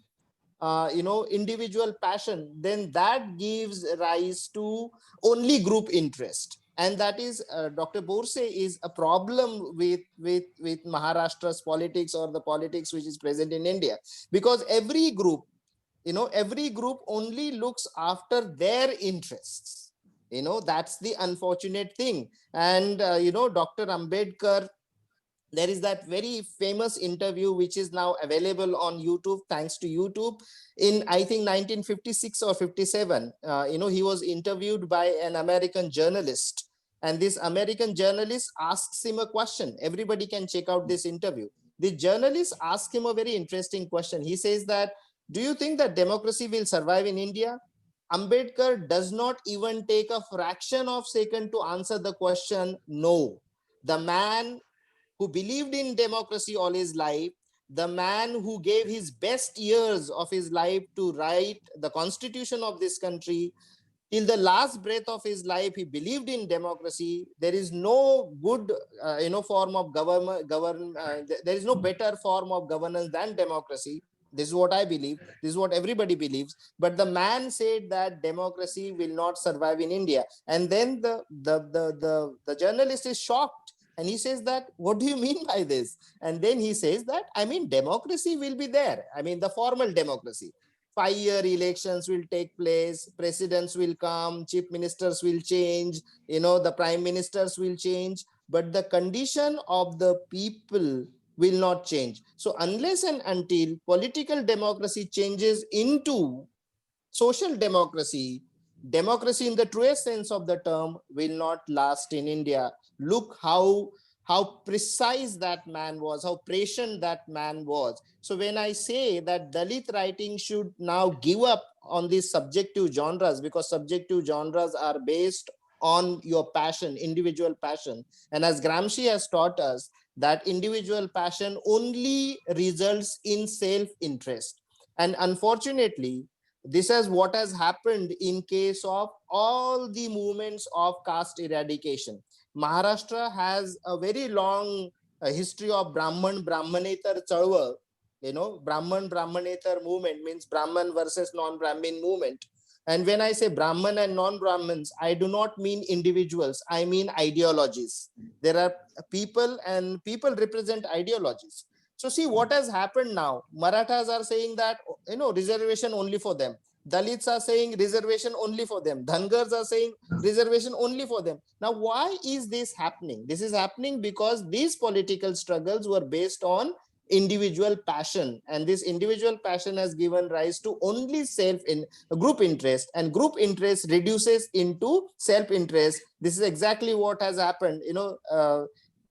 individual passion, then that gives rise to only group interest. And that is, Dr. Borse, is a problem with Maharashtra's politics or the politics which is present in India, because every group only looks after their interests. That's the unfortunate thing. And Dr. Ambedkar, there is that very famous interview which is now available on YouTube, thanks to YouTube, in I think 1956 or 57. He was interviewed by an American journalist, and this American journalist asks him a question. Everybody can check out this interview. The journalist asks him a very interesting question. He says that, do you think that democracy will survive in India? Ambedkar does not even take a fraction of second to answer the question, no. The man who believed in democracy all his life, the man who gave his best years of his life to write the constitution of this country, till the last breath of his life, he believed in democracy. There is no good, form of government. There is no better form of governance than democracy. This is what I believe. This is what everybody believes. But the man said that democracy will not survive in India. And then the journalist is shocked. And he says that, what do you mean by this? And then he says that, I mean, democracy will be there. I mean, the formal democracy. 5-year elections will take place, presidents will come, chief ministers will change, the prime ministers will change, but the condition of the people will not change. So unless and until political democracy changes into social democracy, democracy in the truest sense of the term will not last in India. Look how precise that man was, how prescient that man was. So when I say that Dalit writing should now give up on these subjective genres, because subjective genres are based on your passion, individual passion. And as Gramsci has taught us, that individual passion only results in self-interest. And unfortunately, this is what has happened in case of all the movements of caste eradication. Maharashtra has a very long history of Brahmanetar Chalwal. Brahmanetar movement means Brahman versus non-Brahmin movement. And when I say Brahman and non-Brahmins, I do not mean individuals. I mean ideologies. There are people, and people represent ideologies. So see what has happened now. Marathas are saying that, reservation only for them. Dalits are saying reservation only for them. Dhangars are saying reservation only for them. Now, why is this happening? This is happening because these political struggles were based on individual passion, and this individual passion has given rise to only group interest, and group interest reduces into self-interest. This is exactly what has happened.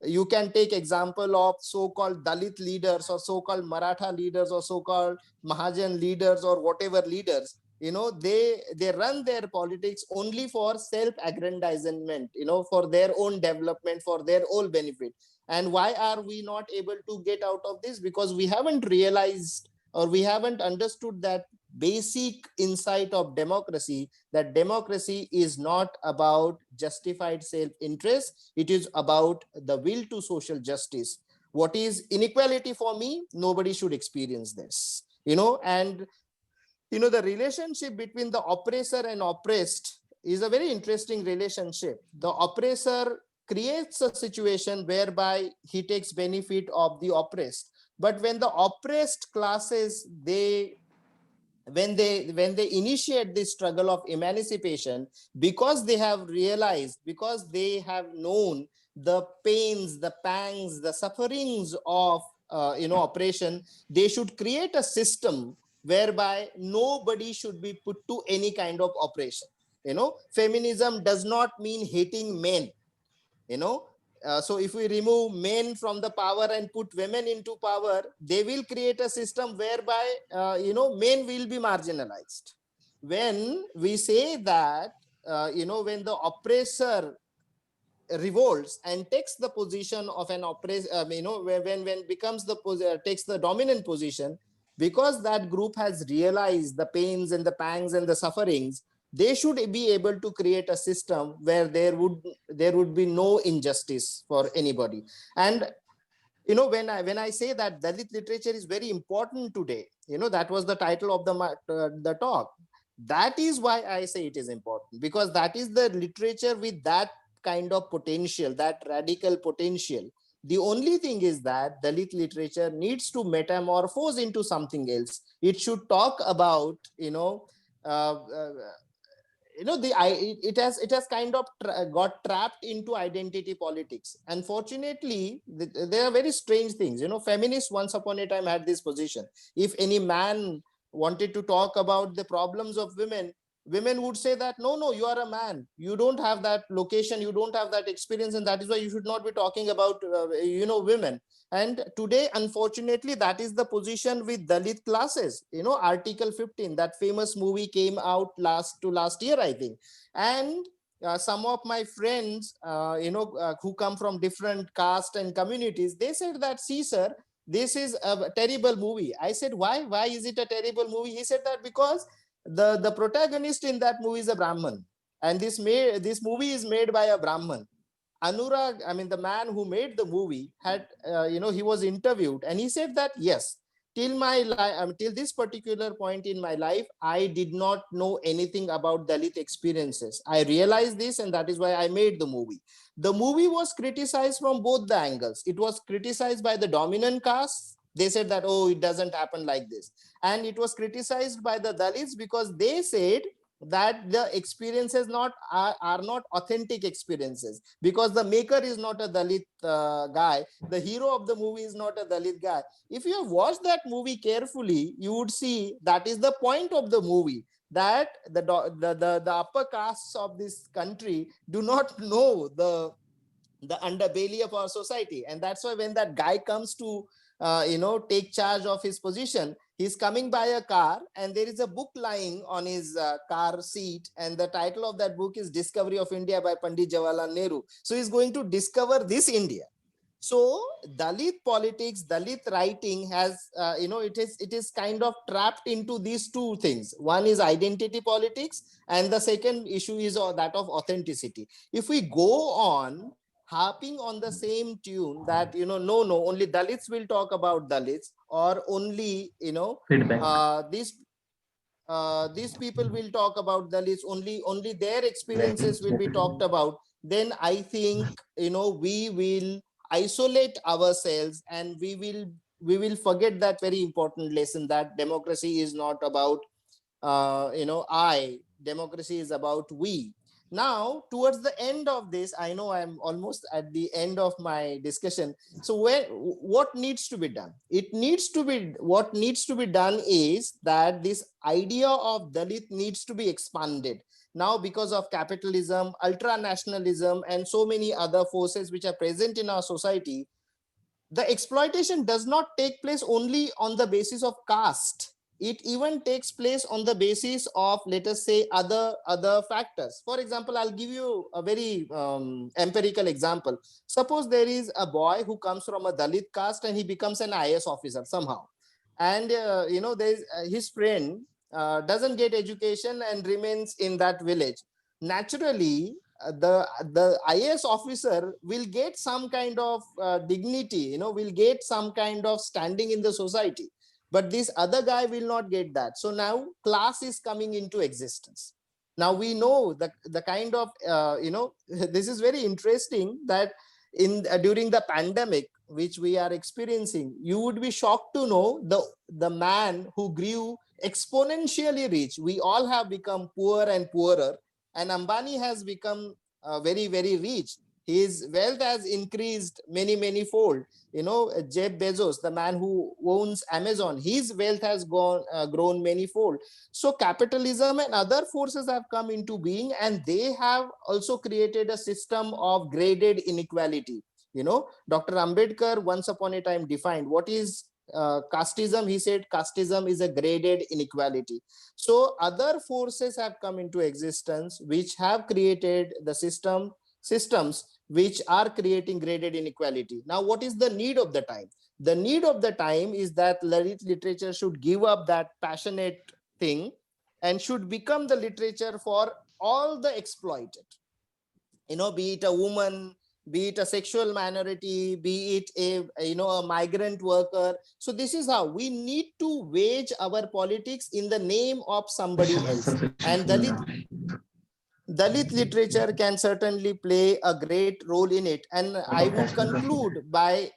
You can take example of so-called Dalit leaders or so-called Maratha leaders or so-called Mahajan leaders or whatever leaders. They run their politics only for self-aggrandizement, for their own development, for their own benefit. And why are we not able to get out of this? Because we haven't realized, or we haven't understood that basic insight of democracy, that democracy is not about justified self-interest. It is about the will to social justice. What is inequality for me? Nobody should experience this. And the relationship between the oppressor and oppressed is a very interesting relationship. The oppressor creates a situation whereby he takes benefit of the oppressed. But when the oppressed classes, when they initiate this struggle of emancipation, because they have realized, because they have known the pains, the pangs, the sufferings of oppression, they should create a system whereby nobody should be put to any kind of oppression. Feminism does not mean hating men. So if we remove men from the power and put women into power, they will create a system whereby men will be marginalized. When we say that when the oppressor revolts and takes the position of an oppressor, when becomes takes the dominant position, because that group has realized the pains and the pangs and the sufferings, they should be able to create a system where there would be no injustice for anybody. And when I say that Dalit literature is very important today, that was the title of the talk. That is why I say it is important, because that is the literature with that kind of potential, that radical potential. The only thing is that Dalit literature needs to metamorphose into something else. It should talk about, it has kind of got trapped into identity politics. Unfortunately, there are very strange things. Feminists once upon a time had this position. If any man wanted to talk about the problems of women would say that no, you are a man, you don't have that location, you don't have that experience, and that is why you should not be talking about women. And today, unfortunately, that is the position with Dalit classes. Article 15, that famous movie came out last year, I think. And some of my friends, who come from different caste and communities, they said that, see, sir, this is a terrible movie. I said, why? Why is it a terrible movie? He said that because the protagonist in that movie is a Brahman. And this movie is made by a Brahman. Anurag, the man who made the movie, had, he was interviewed, and he said that, yes, till this particular point in my life, I did not know anything about Dalit experiences. I realized this, and that is why I made the movie. The movie was criticized from both the angles. It was criticized by the dominant caste. They said that, oh, it doesn't happen like this. And it was criticized by the Dalits because they said that the experiences are not authentic experiences, because the maker is not a Dalit guy. The hero of the movie is not a Dalit guy. If you have watched that movie carefully, you would see that is the point of the movie, that the upper castes of this country do not know the underbelly of our society. And that's why when that guy comes to take charge of his position, he's coming by a car, and there is a book lying on his car seat, and the title of that book is Discovery of India by Pandit Jawaharlal Nehru. So he's going to discover this India. So Dalit politics, Dalit writing has, it is kind of trapped into these two things. One is identity politics, and the second issue is that of authenticity. If we go on harping on the same tune that, no, only Dalits will talk about Dalits, or only, Feedback. these people will talk about Dalits, only their experiences will be talked about, then I think, we will isolate ourselves, and we will forget that very important lesson, that democracy is not about democracy is about we. Now, towards the end of this, I know I'm almost at the end of my discussion. So what needs to be done? What needs to be done is that this idea of Dalit needs to be expanded. Now, because of capitalism, ultra-nationalism, and so many other forces which are present in our society, the exploitation does not take place only on the basis of caste. It even takes place on the basis of, let us say, other factors. For example, I'll give you a very empirical example. Suppose there is a boy who comes from a Dalit caste and he becomes an IAS officer somehow, and there's his friend doesn't get education and remains in that village. Naturally, the IAS officer will get some kind of dignity, will get some kind of standing in the society, but this other guy will not get that. So now class is coming into existence. Now we know the kind of this is very interesting that in during the pandemic which we are experiencing, you would be shocked to know the man who grew exponentially rich. We all have become poor and poorer, and Ambani has become very, very rich. His wealth has increased many fold. Jeff Bezos, the man who owns Amazon, his wealth has grown many fold. So capitalism and other forces have come into being, and they have also created a system of graded inequality. Dr. Ambedkar once upon a time defined what is casteism. He said casteism is a graded inequality. So other forces have come into existence which have created the systems which are creating graded inequality. Now, what is the need of the time? The need of the time is that literature should give up that passionate thing and should become the literature for all the exploited. Be it a woman, be it a sexual minority, be it a migrant worker. So this is how we need to wage our politics in the name of somebody else. And Dalit literature can certainly play a great role in it. And I would conclude by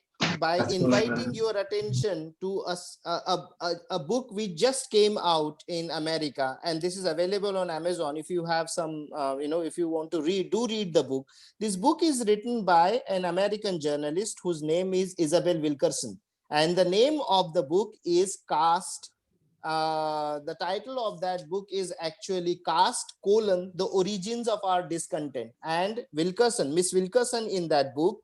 inviting your attention to a book which just came out in America, and this is available on Amazon. If you have some, if you want to read the book. This book is written by an American journalist whose name is Isabel Wilkerson, and the name of the book is Caste. The title of that book is actually Caste: The Origins of Our Discontent. And Miss Wilkerson in that book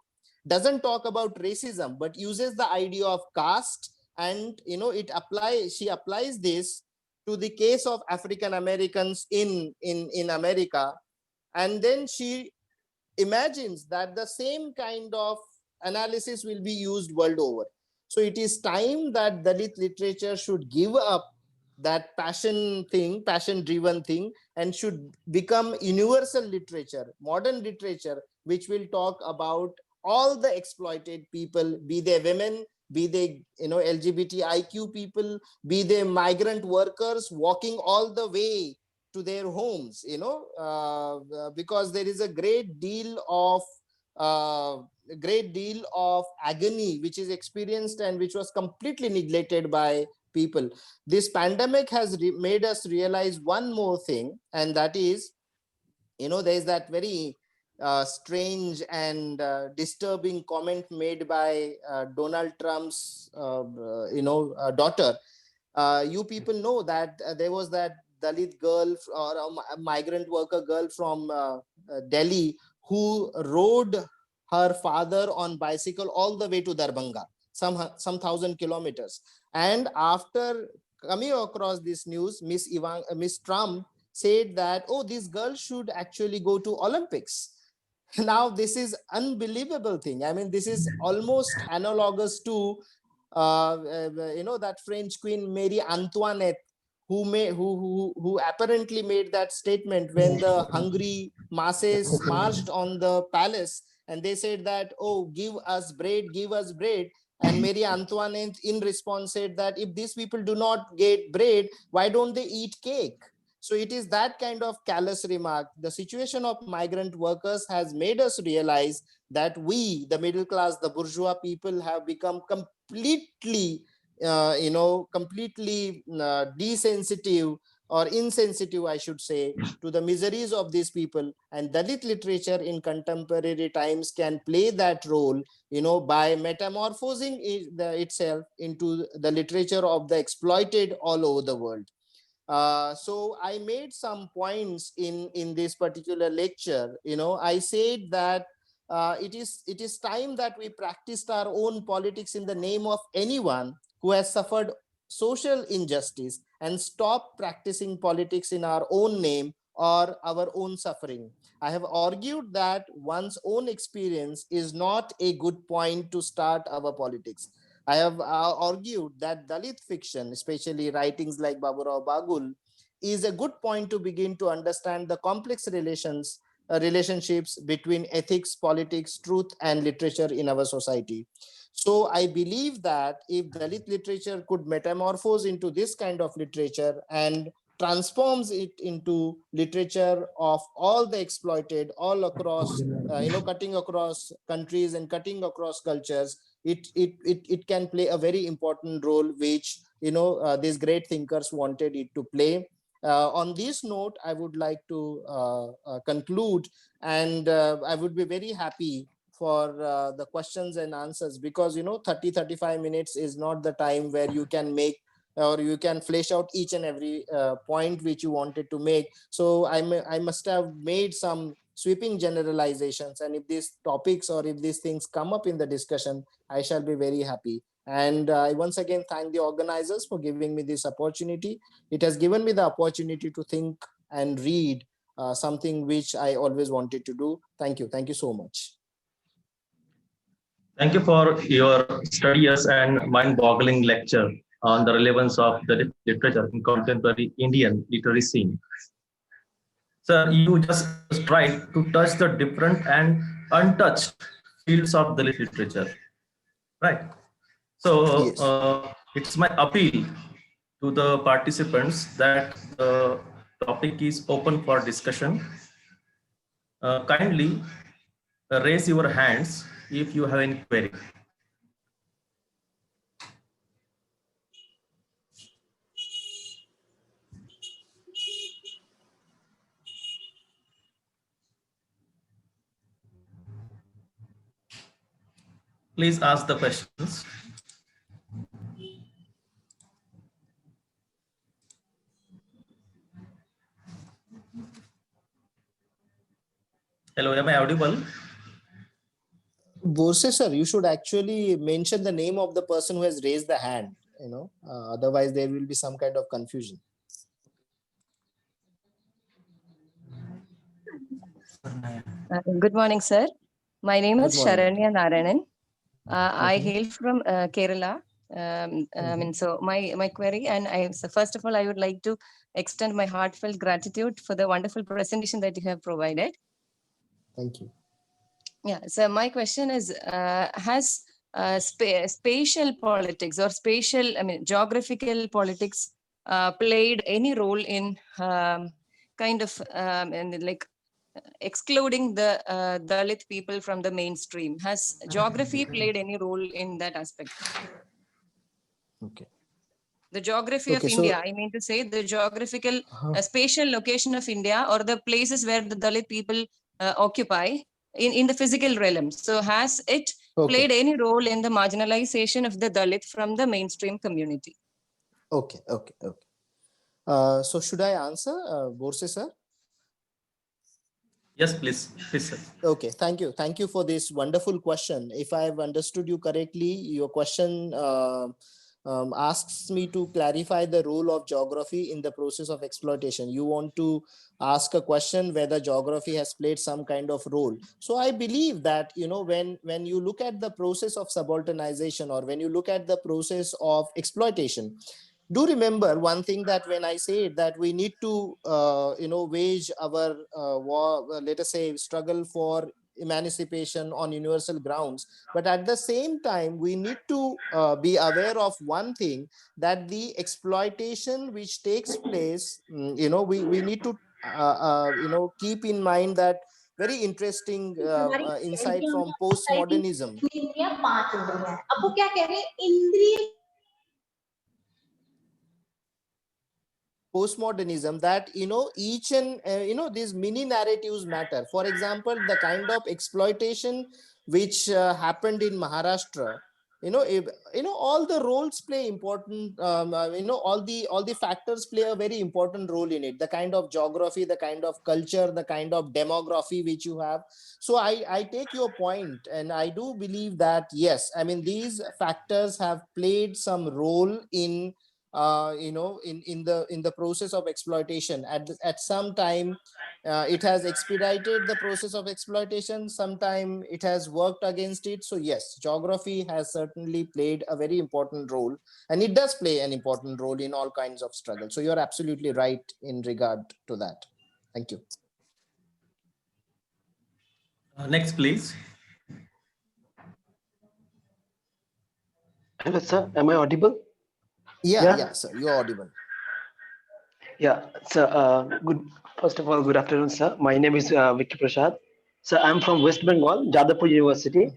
doesn't talk about racism, but uses the idea of caste, and she applies this to the case of African Americans in America. And then she imagines that the same kind of analysis will be used world over. So it is time that Dalit literature should give up that passion-driven thing, and should become universal literature, modern literature, which will talk about all the exploited people, be they women, be they LGBTIQ people, be they migrant workers walking all the way to their homes, because there is a great deal of agony which is experienced and which was completely neglected by people. This pandemic has made us realize one more thing, and that is, there is that very strange and disturbing comment made by Donald Trump's daughter. You people know that there was that Dalit girl or a migrant worker girl from Delhi who rode her father on bicycle all the way to Darbhanga, some 1,000 kilometers. And after coming across this news, Miss Trump said that, oh, this girl should actually go to Olympics. Now, this is unbelievable thing. I mean, this is almost analogous to, that French queen, Marie Antoinette, who apparently made that statement when the hungry masses marched on the palace, and they said that, oh, give us bread, give us bread. And Marie Antoinette in response said that if these people do not get bread, why don't they eat cake? So it is that kind of callous remark. The situation of migrant workers has made us realize that we, the middle class, the bourgeois people, have become completely desensitive or insensitive, I should say, to the miseries of these people. And Dalit literature in contemporary times can play that role, by metamorphosing itself into the literature of the exploited all over the world. So I made some points in this particular lecture. I said that it is time that we practiced our own politics in the name of anyone who has suffered social injustice, and stop practicing politics in our own name or our own suffering. I have argued that one's own experience is not a good point to start our politics. I have argued that Dalit fiction, especially writings like Baburao Bagul, is a good point to begin to understand the complex relationships between ethics, politics, truth, and literature in our society. So I believe that if Dalit literature could metamorphose into this kind of literature and transforms it into literature of all the exploited all across, cutting across countries and cutting across cultures, it can play a very important role, which these great thinkers wanted it to play. On this note, I would like to conclude, and I would be very happy for the questions and answers, because 30-35 minutes is not the time where you can make or you can flesh out each and every point which you wanted to make. So I must have made some sweeping generalizations, and if these topics or if these things come up in the discussion, I shall be very happy. And I once again thank the organizers for giving me this opportunity. It has given me the opportunity to think and read something which I always wanted to do. Thank you. Thank you so much. Thank you for your studious and mind-boggling lecture on the relevance of the literature in contemporary Indian literary scene. Sir, you just tried to touch the different and untouched fields of the literature, right? So Yes. it's my appeal to the participants that the topic is open for discussion. Kindly raise your hands if you have any query. Please ask the questions. Hello, am I audible? Borse sir, you should actually mention the name of the person who has raised the hand, otherwise there will be some kind of confusion. Good morning, sir. My name is Good morning. Sharanya Narayanan. I hail from Kerala. So my query, and so first of all, I would like to extend my heartfelt gratitude for the wonderful presentation that you have provided. Thank you. Yeah, so my question is, has spatial politics or geographical politics played any role in excluding the Dalit people from the mainstream? Has geography played any role in that aspect? Okay. The geography of India, I mean to say the geographical spatial location of India, or the places where the Dalit people occupy in the physical realm. So has it played any role in the marginalization of the Dalit from the mainstream community? Okay. So should I answer, Borse sir? Yes, please, sir. Okay, thank you for this wonderful question. If I have understood you correctly, your question asks me to clarify the role of geography in the process of exploitation. You want to ask a question whether geography has played some kind of role. So I believe that when you look at the process of subalternization, or when you look at the process of exploitation, do remember one thing, that when I say that we need to wage our war, let us say struggle for emancipation on universal grounds, but at the same time we need to be aware of one thing, that the exploitation which takes place, we need to keep in mind that very interesting insight from postmodernism. postmodernism, that each and these mini narratives matter. For example, the kind of exploitation which happened in Maharashtra, all the roles play important, all the factors play a very important role in it. The kind of geography, the kind of culture, the kind of demography which you have. So I take your point, and I do believe that yes, I mean, these factors have played some role in in the process of exploitation. At some time, it has expedited the process of exploitation. Sometime it has worked against it. So yes, geography has certainly played a very important role, and it does play an important role in all kinds of struggles. So you're absolutely right in regard to that. Thank you. Next, please. Hello, sir. Am I audible? Yeah, sir, you're audible. Yeah, sir. Good. First of all, good afternoon, sir. My name is Vicky Prasad. So I'm from West Bengal, Jadavpur University.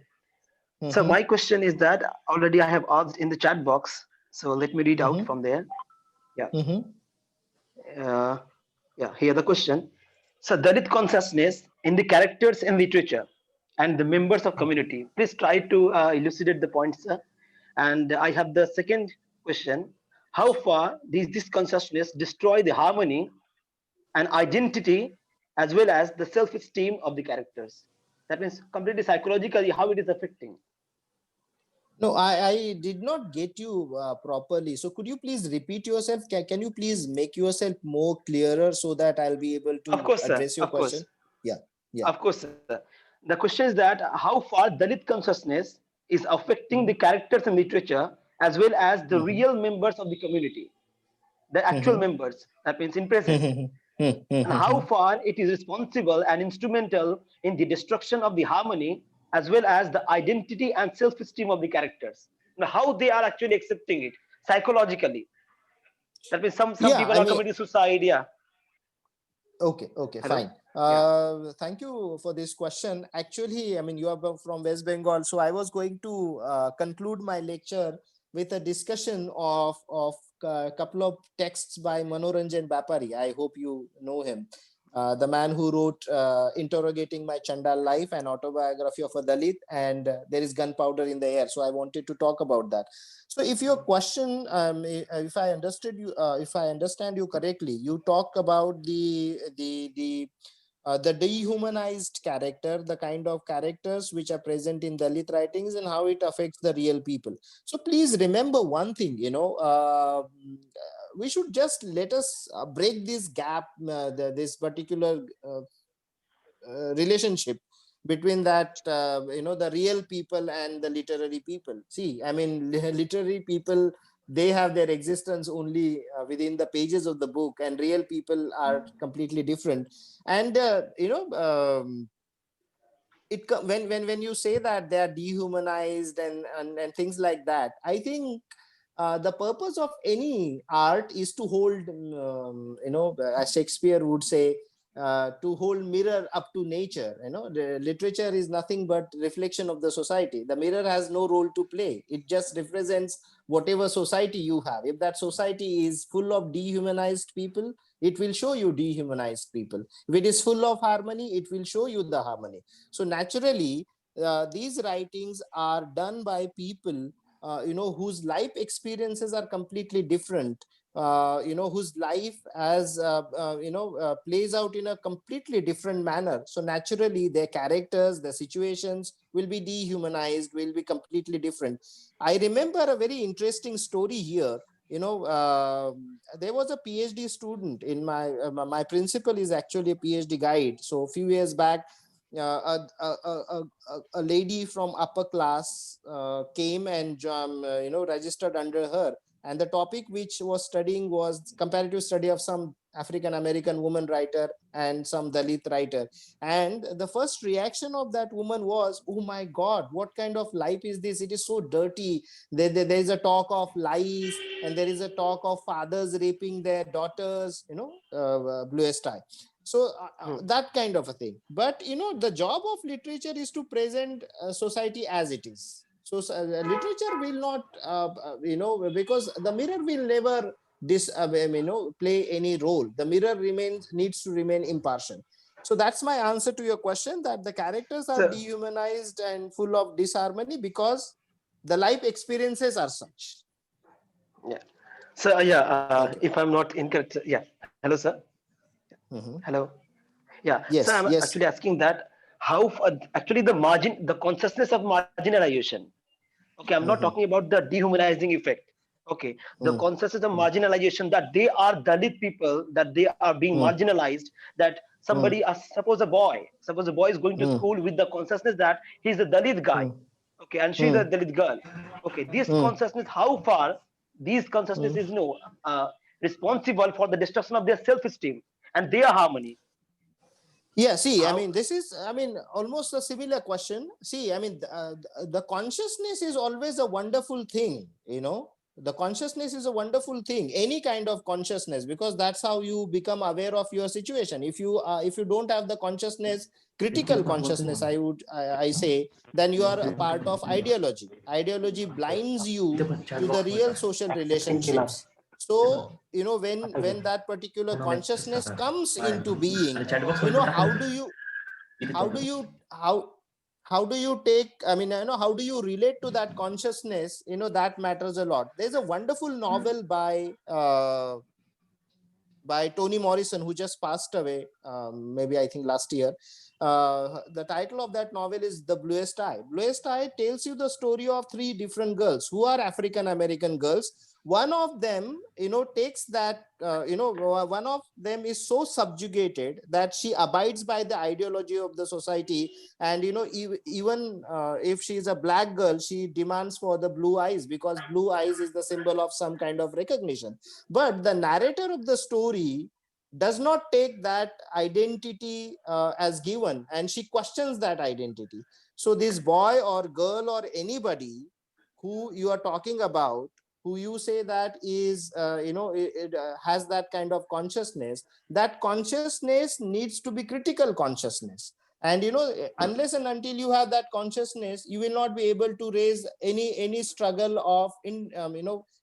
So Mhm, my question is that already I have asked in the chat box. So let me read out mhm, from there. Yeah. mhm. Uh, yeah. Here the question. So Dalit consciousness in the characters in literature and the members of community. Please try to elucidate the points, sir. And I have the second question. How far does this consciousness destroy the harmony and identity as well as the self-esteem of the characters? That means completely psychologically how it is affecting. No, I did not get you properly. So could you please repeat yourself? Can you please make yourself more clearer so that I'll be able Of to course, sir. address your Of course. question? Yeah, yeah. Of course, sir. The question is that how far Dalit consciousness is affecting the Mhm, characters in literature as well as the mhm, real members of the community, the actual mhm, members, that means in present, mhm, and how mhm, far it is responsible and instrumental in the destruction of the harmony as well as the identity and self-esteem of the characters. Now, how they are actually accepting it psychologically. That means some Yeah, people I are mean, committing suicide. Yeah. okay, Hello. fine. Yeah. Thank you for this question. Actually, I mean, you are from West Bengal, so I was going to conclude my lecture with a discussion of a couple of texts by Manoranjan Bapari. I hope you know him. The man who wrote Interrogating My Chandal Life, an autobiography of a Dalit, and There is Gunpowder in the Air. So I wanted to talk about that. So if your question, if I understood you, if I understand you correctly, you talk about the dehumanized character, the kind of characters which are present in Dalit writings and how it affects the real people. So please remember one thing, we should just let us break this gap, this particular relationship between that, the real people and the literary people. See, I mean, literary people, they have their existence only within the pages of the book, and real people are completely different. And when you say that they are dehumanized and things like that, I think the purpose of any art is to hold, as Shakespeare would say, to hold mirror up to nature. The literature is nothing but reflection of the society. The mirror has no role to play. It just represents whatever society you have. If that society is full of dehumanized people, it will show you dehumanized people. If it is full of harmony, it will show you the harmony. So naturally, these writings are done by people whose life experiences are completely different, whose life as plays out in a completely different manner. So naturally, their characters, their situations will be dehumanized, will be completely different. I remember a very interesting story here. There was a PhD student in my principal is actually a PhD guide. So a few years back, a lady from upper class came and registered under her, and the topic which was studying was comparative study of some African American woman writer and some Dalit writer. And the first reaction of that woman was, oh my God, what kind of life is this? It is so dirty. There is a talk of lies, and there is a talk of fathers raping their daughters, bluest eye. So that kind of a thing. But the job of literature is to present society as it is. So literature will not because the mirror will never play any role. The mirror needs to remain impartial. So that's my answer to your question, that the characters are Sir. dehumanized and full of disharmony because the life experiences are such. Yeah. So yeah, if I'm not incorrect, yeah. Hello, sir. Mhm. Hello. Yeah. Yes, So I'm yes. actually asking that how actually the consciousness of marginalization. Okay, I'm not Mhm. talking about the dehumanizing effect. Okay, the Mm. consciousness of marginalization, that they are Dalit people, that they are being Mm. marginalized, that somebody, suppose a boy is going to Mm. school with the consciousness that he's a Dalit guy, Mm. okay, and she's a Mm. Dalit girl. Okay, this Mm. consciousness, how far these consciousness Mm. is responsible for the destruction of their self-esteem and their harmony. Yeah, see, I How? mean, this is, almost a similar question. See, the consciousness is always a wonderful thing, the consciousness is a wonderful thing, any kind of consciousness, because that's how you become aware of your situation. If you don't have the consciousness, critical consciousness, I say, then you are a part of ideology. Ideology blinds you to the real social relationships. So, when that particular consciousness comes into being, how do you how do you take, how do you relate to that consciousness, that matters a lot. There's a wonderful novel by Toni Morrison, who just passed away, maybe I think last year. The title of that novel is The Bluest Eye. Bluest Eye tells you the story of three different girls who are African American girls. One of them, takes that, one of them is so subjugated that she abides by the ideology of the society. And, even if she is a black girl, she demands for the blue eyes, because blue eyes is the symbol of some kind of recognition. But the narrator of the story does not take that identity as given, and she questions that identity. So this boy or girl or anybody who you are talking about, who you say that is, has that kind of consciousness, that consciousness needs to be critical consciousness. And unless and until you have that consciousness, you will not be able to raise any struggle of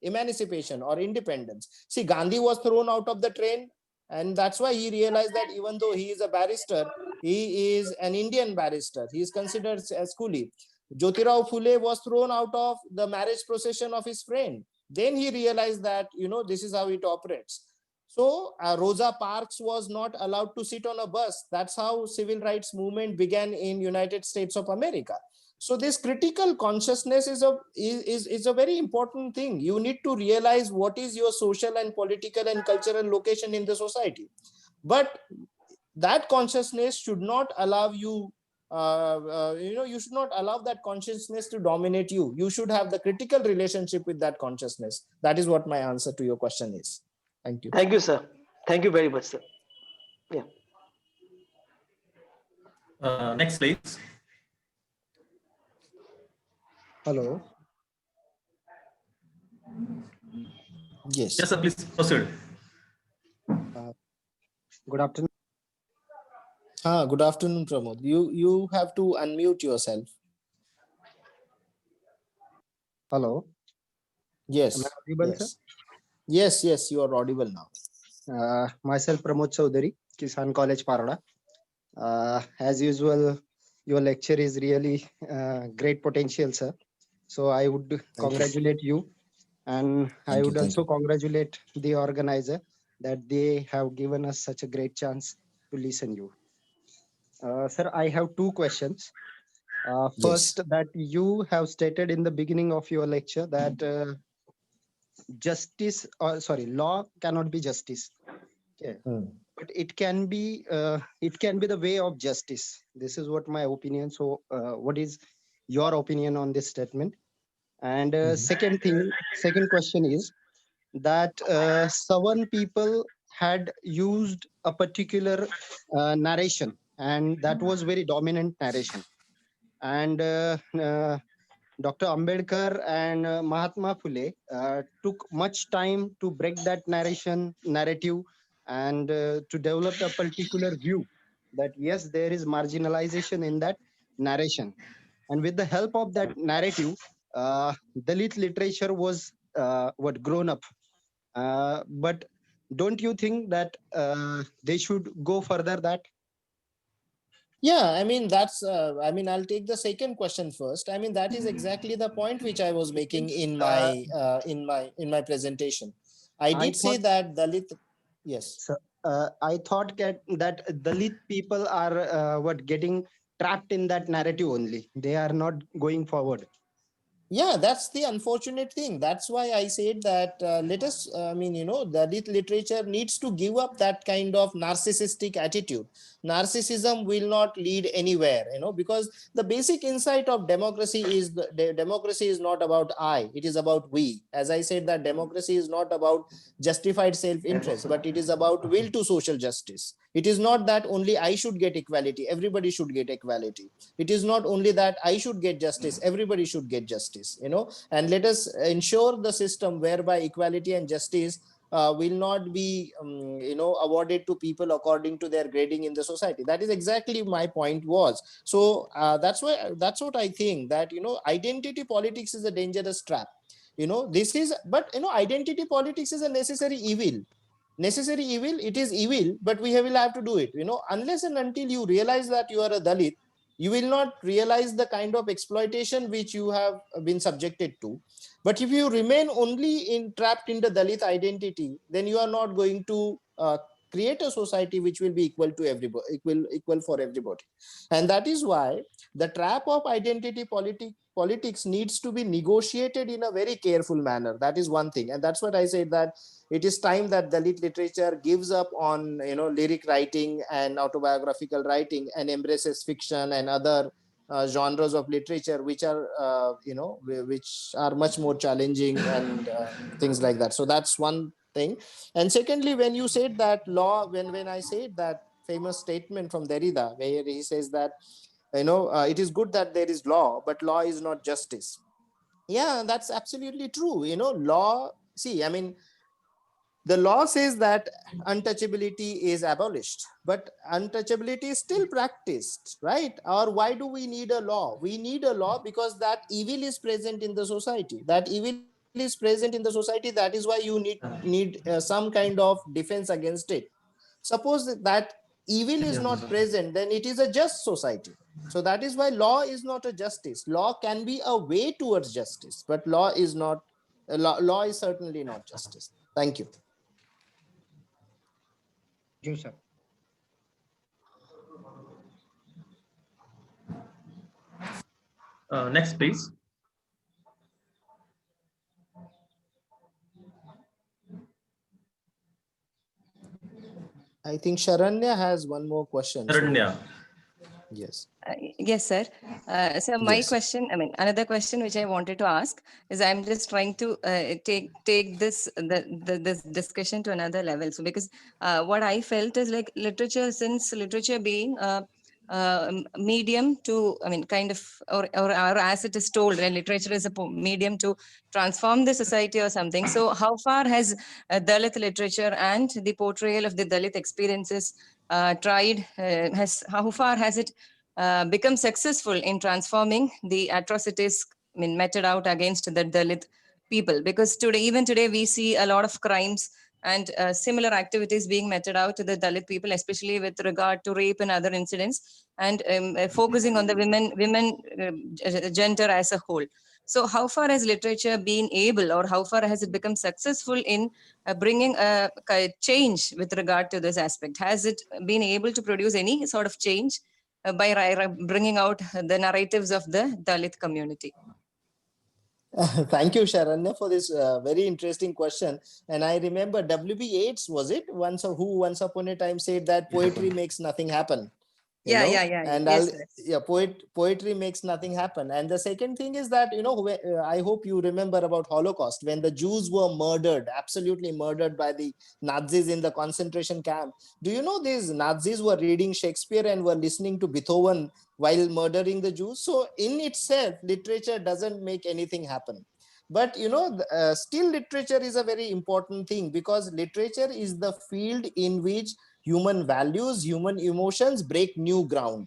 emancipation or independence. See, Gandhi was thrown out of the train, and that's why he realized that even though he is a barrister, he is an Indian barrister. He is considered as coolie. Jyotirao Phule was thrown out of the marriage procession of his friend. Then he realized that, this is how it operates. So Rosa Parks was not allowed to sit on a bus. That's how civil rights movement began in United States of America. So this critical consciousness is a very important thing. You need to realize what is your social and political and cultural location in the society. But that consciousness should not allow you, you should not allow that consciousness to dominate you. You should have the critical relationship with that consciousness. That is what my answer to your question is. Thank you. Thank you, sir. Thank you very much, sir. Yeah. Next, please. Hello. Yes. Yes, sir, please proceed. Good afternoon. Good afternoon, Pramod. You have to unmute yourself. Hello. Yes. Am I audible, yes. Yes, you are audible now. Myself, Pramod Chaudhary, Kisan College, Paroda. As usual, your lecture is really great potential, sir. So I would congratulate you, and I would also congratulate the organizer that they have given us such a great chance to listen you. Sir, I have two questions. First, that you have stated in the beginning of your lecture that law cannot be justice. Okay. But it can be the way of justice. This is what my opinion. So what is your opinion on this statement? And second question is that Savan people had used a particular narration, and that was very dominant narration. And Dr. Ambedkar and Mahatma Phule took much time to break that narrative and to develop a particular view that yes, there is marginalization in that narration. And with the help of that narrative, Dalit literature was grown up. But don't you think that they should go further that? Yeah, I mean, that's, I'll take the second question first. I mean, that is exactly the point which I was making in Uh, my presentation. I I did say thought, that Dalit, yes. sir, I thought that Dalit people are what getting trapped in that narrative only. They are not going forward. Yeah, that's the unfortunate thing. That's why I said that let us, Dalit literature needs to give up that kind of narcissistic attitude. Narcissism will not lead anywhere, because the basic insight of democracy is democracy is not about I, it is about we. As I said, that democracy is not about justified self-interest, but it is about will to social justice. It is not that only I should get equality, everybody should get equality. It is not only that I should get justice, everybody should get justice, and let us ensure the system whereby equality and justice will not be awarded to people according to their grading in the society. That is exactly my point was. So that's what I think, that identity politics is a dangerous trap. This is, but identity politics is a necessary evil. It is evil, but will have to do it, unless and until you realize that you are a Dalit, you will not realize the kind of exploitation which you have been subjected to. But if you remain only trapped in the Dalit identity, then you are not going to create a society which will be equal to everybody, equal for everybody. And that is why the trap of identity politics needs to be negotiated in a very careful manner. That is one thing. And that's what I said, that it is time that Dalit literature gives up on lyric writing and autobiographical writing and embraces fiction and other genres of literature which are which are much more challenging and things like that. So that's one thing. And secondly, when you said that law, when I said that famous statement from Derrida where he says that it is good that there is law, but law is not justice. Yeah, that's absolutely true. Law, see, I mean, the law says that untouchability is abolished, but untouchability is still practiced, right? Or why do we need a law? We need a law because that evil is present in the society. That evil is present in the society. That is why you need some kind of defense against it. Suppose that evil is not present, then it is a just society. So that is why law is not a justice. Law can be a way towards justice, but law is not. Law is certainly not justice. Thank you. You, sir. Next, please. I think Sharanya has one more question. Sharanya. Yes. Yes, sir. So my Yes. question, another question which I wanted to ask is, I'm just trying to take this discussion to another level. So because what I felt is like literature, since literature being medium to, kind of, or as it is told, literature is a medium to transform the society or something. So how far has Dalit literature and the portrayal of the Dalit experiences how far has it become successful in transforming the atrocities meted out against the Dalit people? Because even today, we see a lot of crimes and similar activities being meted out to the Dalit people, especially with regard to rape and other incidents, and focusing on the women gender as a whole. So how far has literature been able, or how far has it become successful in bringing a change with regard to this aspect? Has it been able to produce any sort of change by bringing out the narratives of the Dalit community? Thank you, Sharanya, for this very interesting question. And I remember W.B. Yeats, was it? Once upon a time said that poetry makes nothing happen. Yeah. And Yes, poetry makes nothing happen. And the second thing is that I hope you remember about Holocaust, when the Jews were murdered, absolutely murdered by the Nazis in the concentration camp. Do you know these Nazis were reading Shakespeare and were listening to Beethoven while murdering the Jews? So in itself, literature doesn't make anything happen. But still literature is a very important thing, because literature is the field in which human values, human emotions break new ground.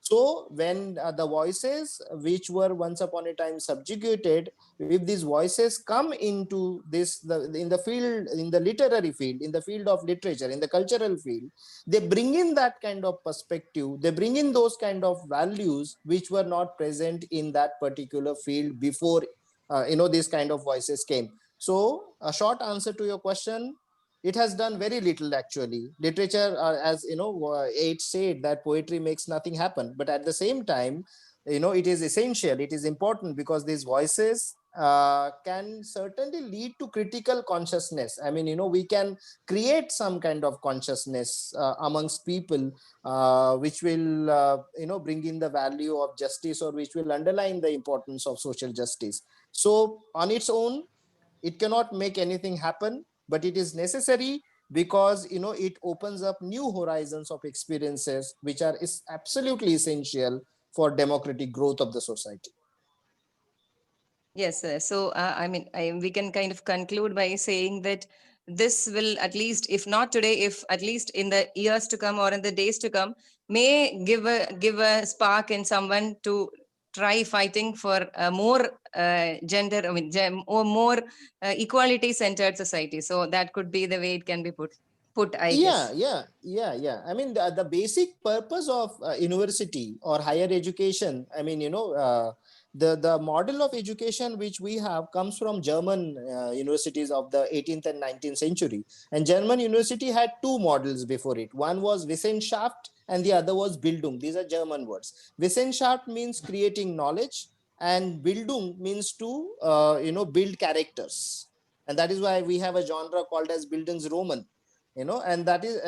So when the voices which were once upon a time subjugated, if these voices come into this, in the field, in the literary field, in the field of literature, in the cultural field, they bring in that kind of perspective, they bring in those kind of values which were not present in that particular field before, these kind of voices came. So a short answer to your question, it has done very little actually. Literature, as H said, that poetry makes nothing happen. But at the same time, it is essential, it is important, because these voices can certainly lead to critical consciousness. I mean, we can create some kind of consciousness amongst people, which will, bring in the value of justice, or which will underline the importance of social justice. So on its own, it cannot make anything happen, but it is necessary, because it opens up new horizons of experiences which is absolutely essential for democratic growth of the society. Yes, sir. So, we can kind of conclude by saying that this will, at least, if not today, if at least in the years to come or in the days to come, may give a spark in someone to try fighting for a more gender, or more equality centered society. So that could be the way it can be put, I guess. Yeah. I mean, the basic purpose of university or higher education, I mean, the model of education which we have comes from German universities of the 18th and 19th century. And German university had two models before it. One was Wissenschaft and the other was Bildung. These are German words. Wissenschaft means creating knowledge, and Bildung means to, build characters. And that is why we have a genre called as Bildungsroman. And that is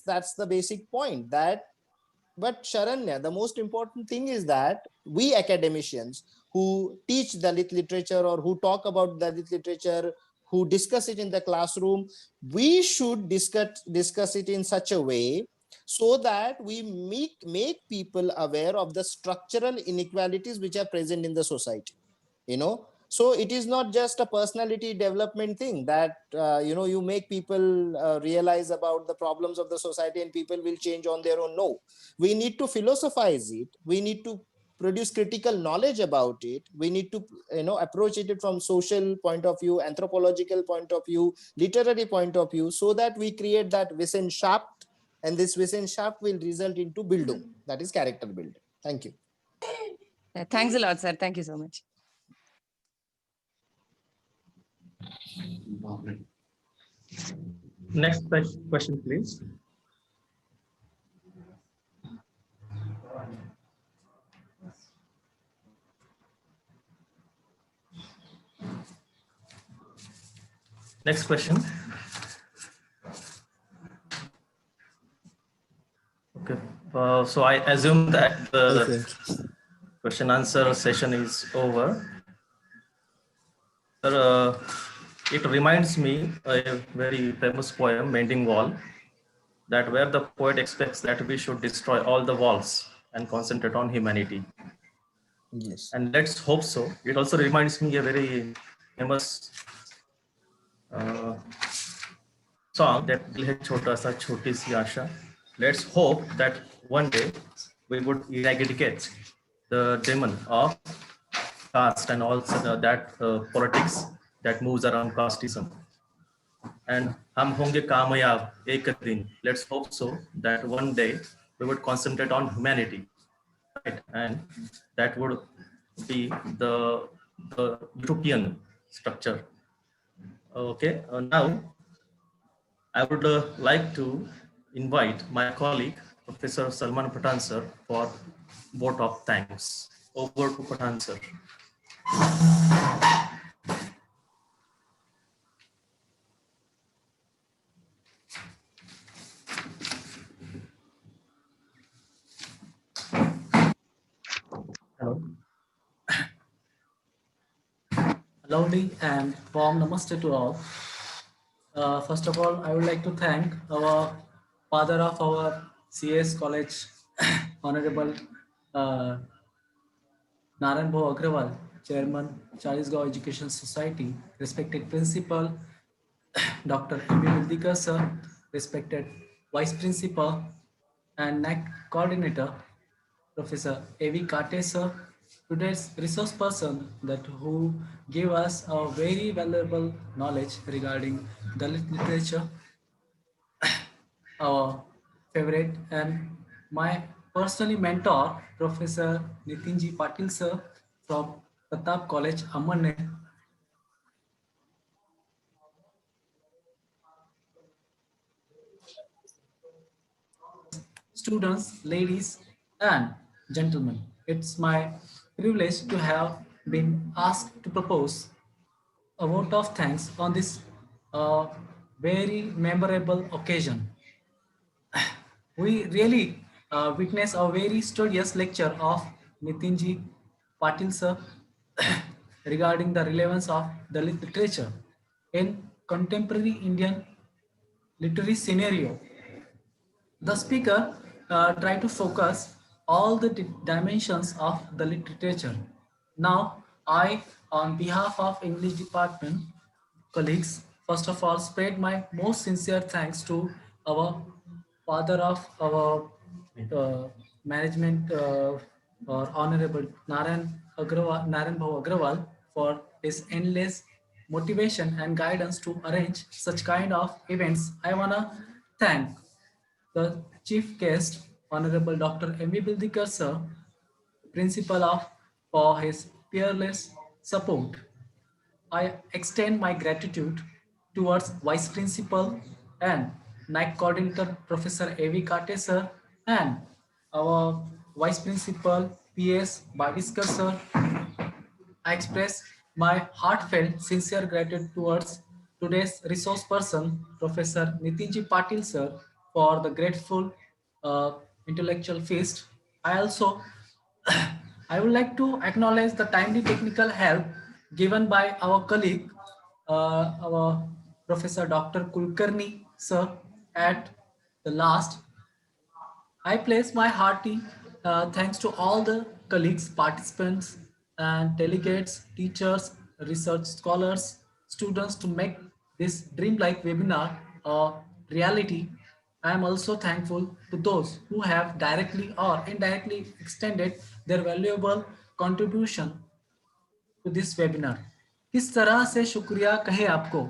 that's the basic point. But Sharanya, the most important thing is that we academicians who teach Dalit literature, or who talk about Dalit literature, who discuss it in the classroom, we should discuss it in such a way so that we make people aware of the structural inequalities which are present in the society. So it is not just a personality development thing that you make people realize about the problems of the society and people will change on their own. No, we need to philosophize it, we need to produce critical knowledge about it, we need to approach it from social point of view, anthropological point of view, literary point of view, so that we create that Wissenschaft, and this Wissenschaft will result into Bildung, that is character building. Thank you. Thanks a lot, sir. Thank you so much. Next question, please. Next question. Okay. So I assume that the question answer session is over. Sir, it reminds me a very famous poem, Mending Wall, that where the poet expects that we should destroy all the walls and concentrate on humanity. Yes. And let's hope so. It also reminds me a very famous song, that Dil Hai Chhota Sa Chhoti Si Aasha. Let's hope that one day we would eradicate the demon of caste and also that politics that moves around casteism. And hum honge kamayab ek din. Let's hope so that one day we would concentrate on humanity, right? And that would be the utopian structure. Okay, now I would like to invite my colleague, Professor Salman Pathan sir, for vote of thanks. Over to Pathan sir. Hello. Lovely and warm namaste to all. First of all, I would like to thank our father of our CS College, Honorable Narayan Bhau Agrawal, Chairman, Chalisgaon Education Society, respected Principal, Dr. M.B. Mildikar sir, respected Vice Principal and NAC Coordinator, Professor A.V. Kate sir, today's resource person that who gave us a very valuable knowledge regarding Dalit literature, our favorite and my personally mentor, Professor Nitinji Patil sir from Pratap College, Amarne. Students, ladies and gentlemen, it's my privilege to have been asked to propose a vote of thanks on this uh, very memorable occasion. We really witnessed a very studious lecture of Nitinji Patil sir regarding the relevance of Dalit literature in contemporary Indian literary scenario. The speaker tried to focus all the dimensions of the literature. Now, I, on behalf of English department colleagues, first of all, spread my most sincere thanks to our father of our management, or Honorable Narayan Bhau Agrawal, for his endless motivation and guidance to arrange such kind of events. I wanna thank the chief guest, Honorable Dr. M.V. Bildikar sir, principal of, for his peerless support. I extend my gratitude towards Vice Principal and NIC Coordinator Professor A.V. Kate sir and our Vice Principal P.S. Baviskar sir. I express my heartfelt, sincere gratitude towards today's resource person, Professor Nitinji Patil sir, for the grateful intellectual feast. I also I would like to acknowledge the timely technical help given by our colleague, our Professor Dr. Kulkarni sir, at the last. I place my hearty thanks to all the colleagues, participants, and delegates, teachers, research scholars, students to make this dreamlike webinar a reality. I am also thankful to those who have directly or indirectly extended their valuable contribution to this webinar. किस तरह से शुक्रिया कहे आपको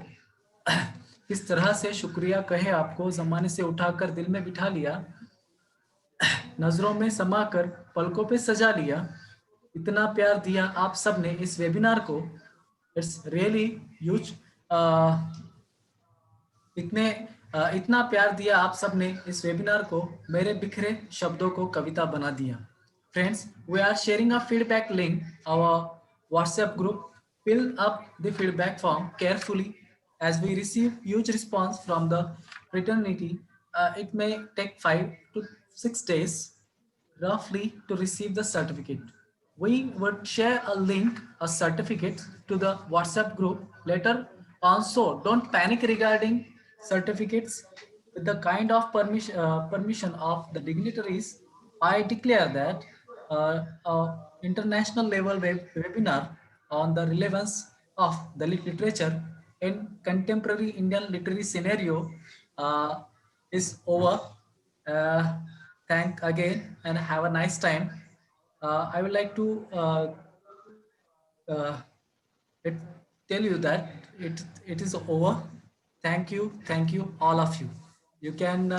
किस तरह से शुक्रिया कहे आपको ज़माने से उठाकर दिल में बिठा लिया, नजरों में समाकर पलकों पे सजा लिया, इतना प्यार दिया आप सब ने इस वेबिनार को. It's really huge. इतना प्यार दिया आप सब ने इस वेबिनार को, मेरे बिखरे शब्दों को कविता बना दिया. Friends, we are sharing a feedback link our WhatsApp group. Fill up the feedback form carefully as we receive huge response from the fraternity. It may take 5 to 6 days roughly to receive the certificate. We would share a link, a certificate to the WhatsApp group later on. So don't panic regarding certificates. With the kind of permission of the dignitaries, I declare that international level webinar on the relevance of Dalit literature in contemporary Indian literary scenario is over. Thank again and have a nice time. I would like to tell you that it is over. Thank you, all of you. You can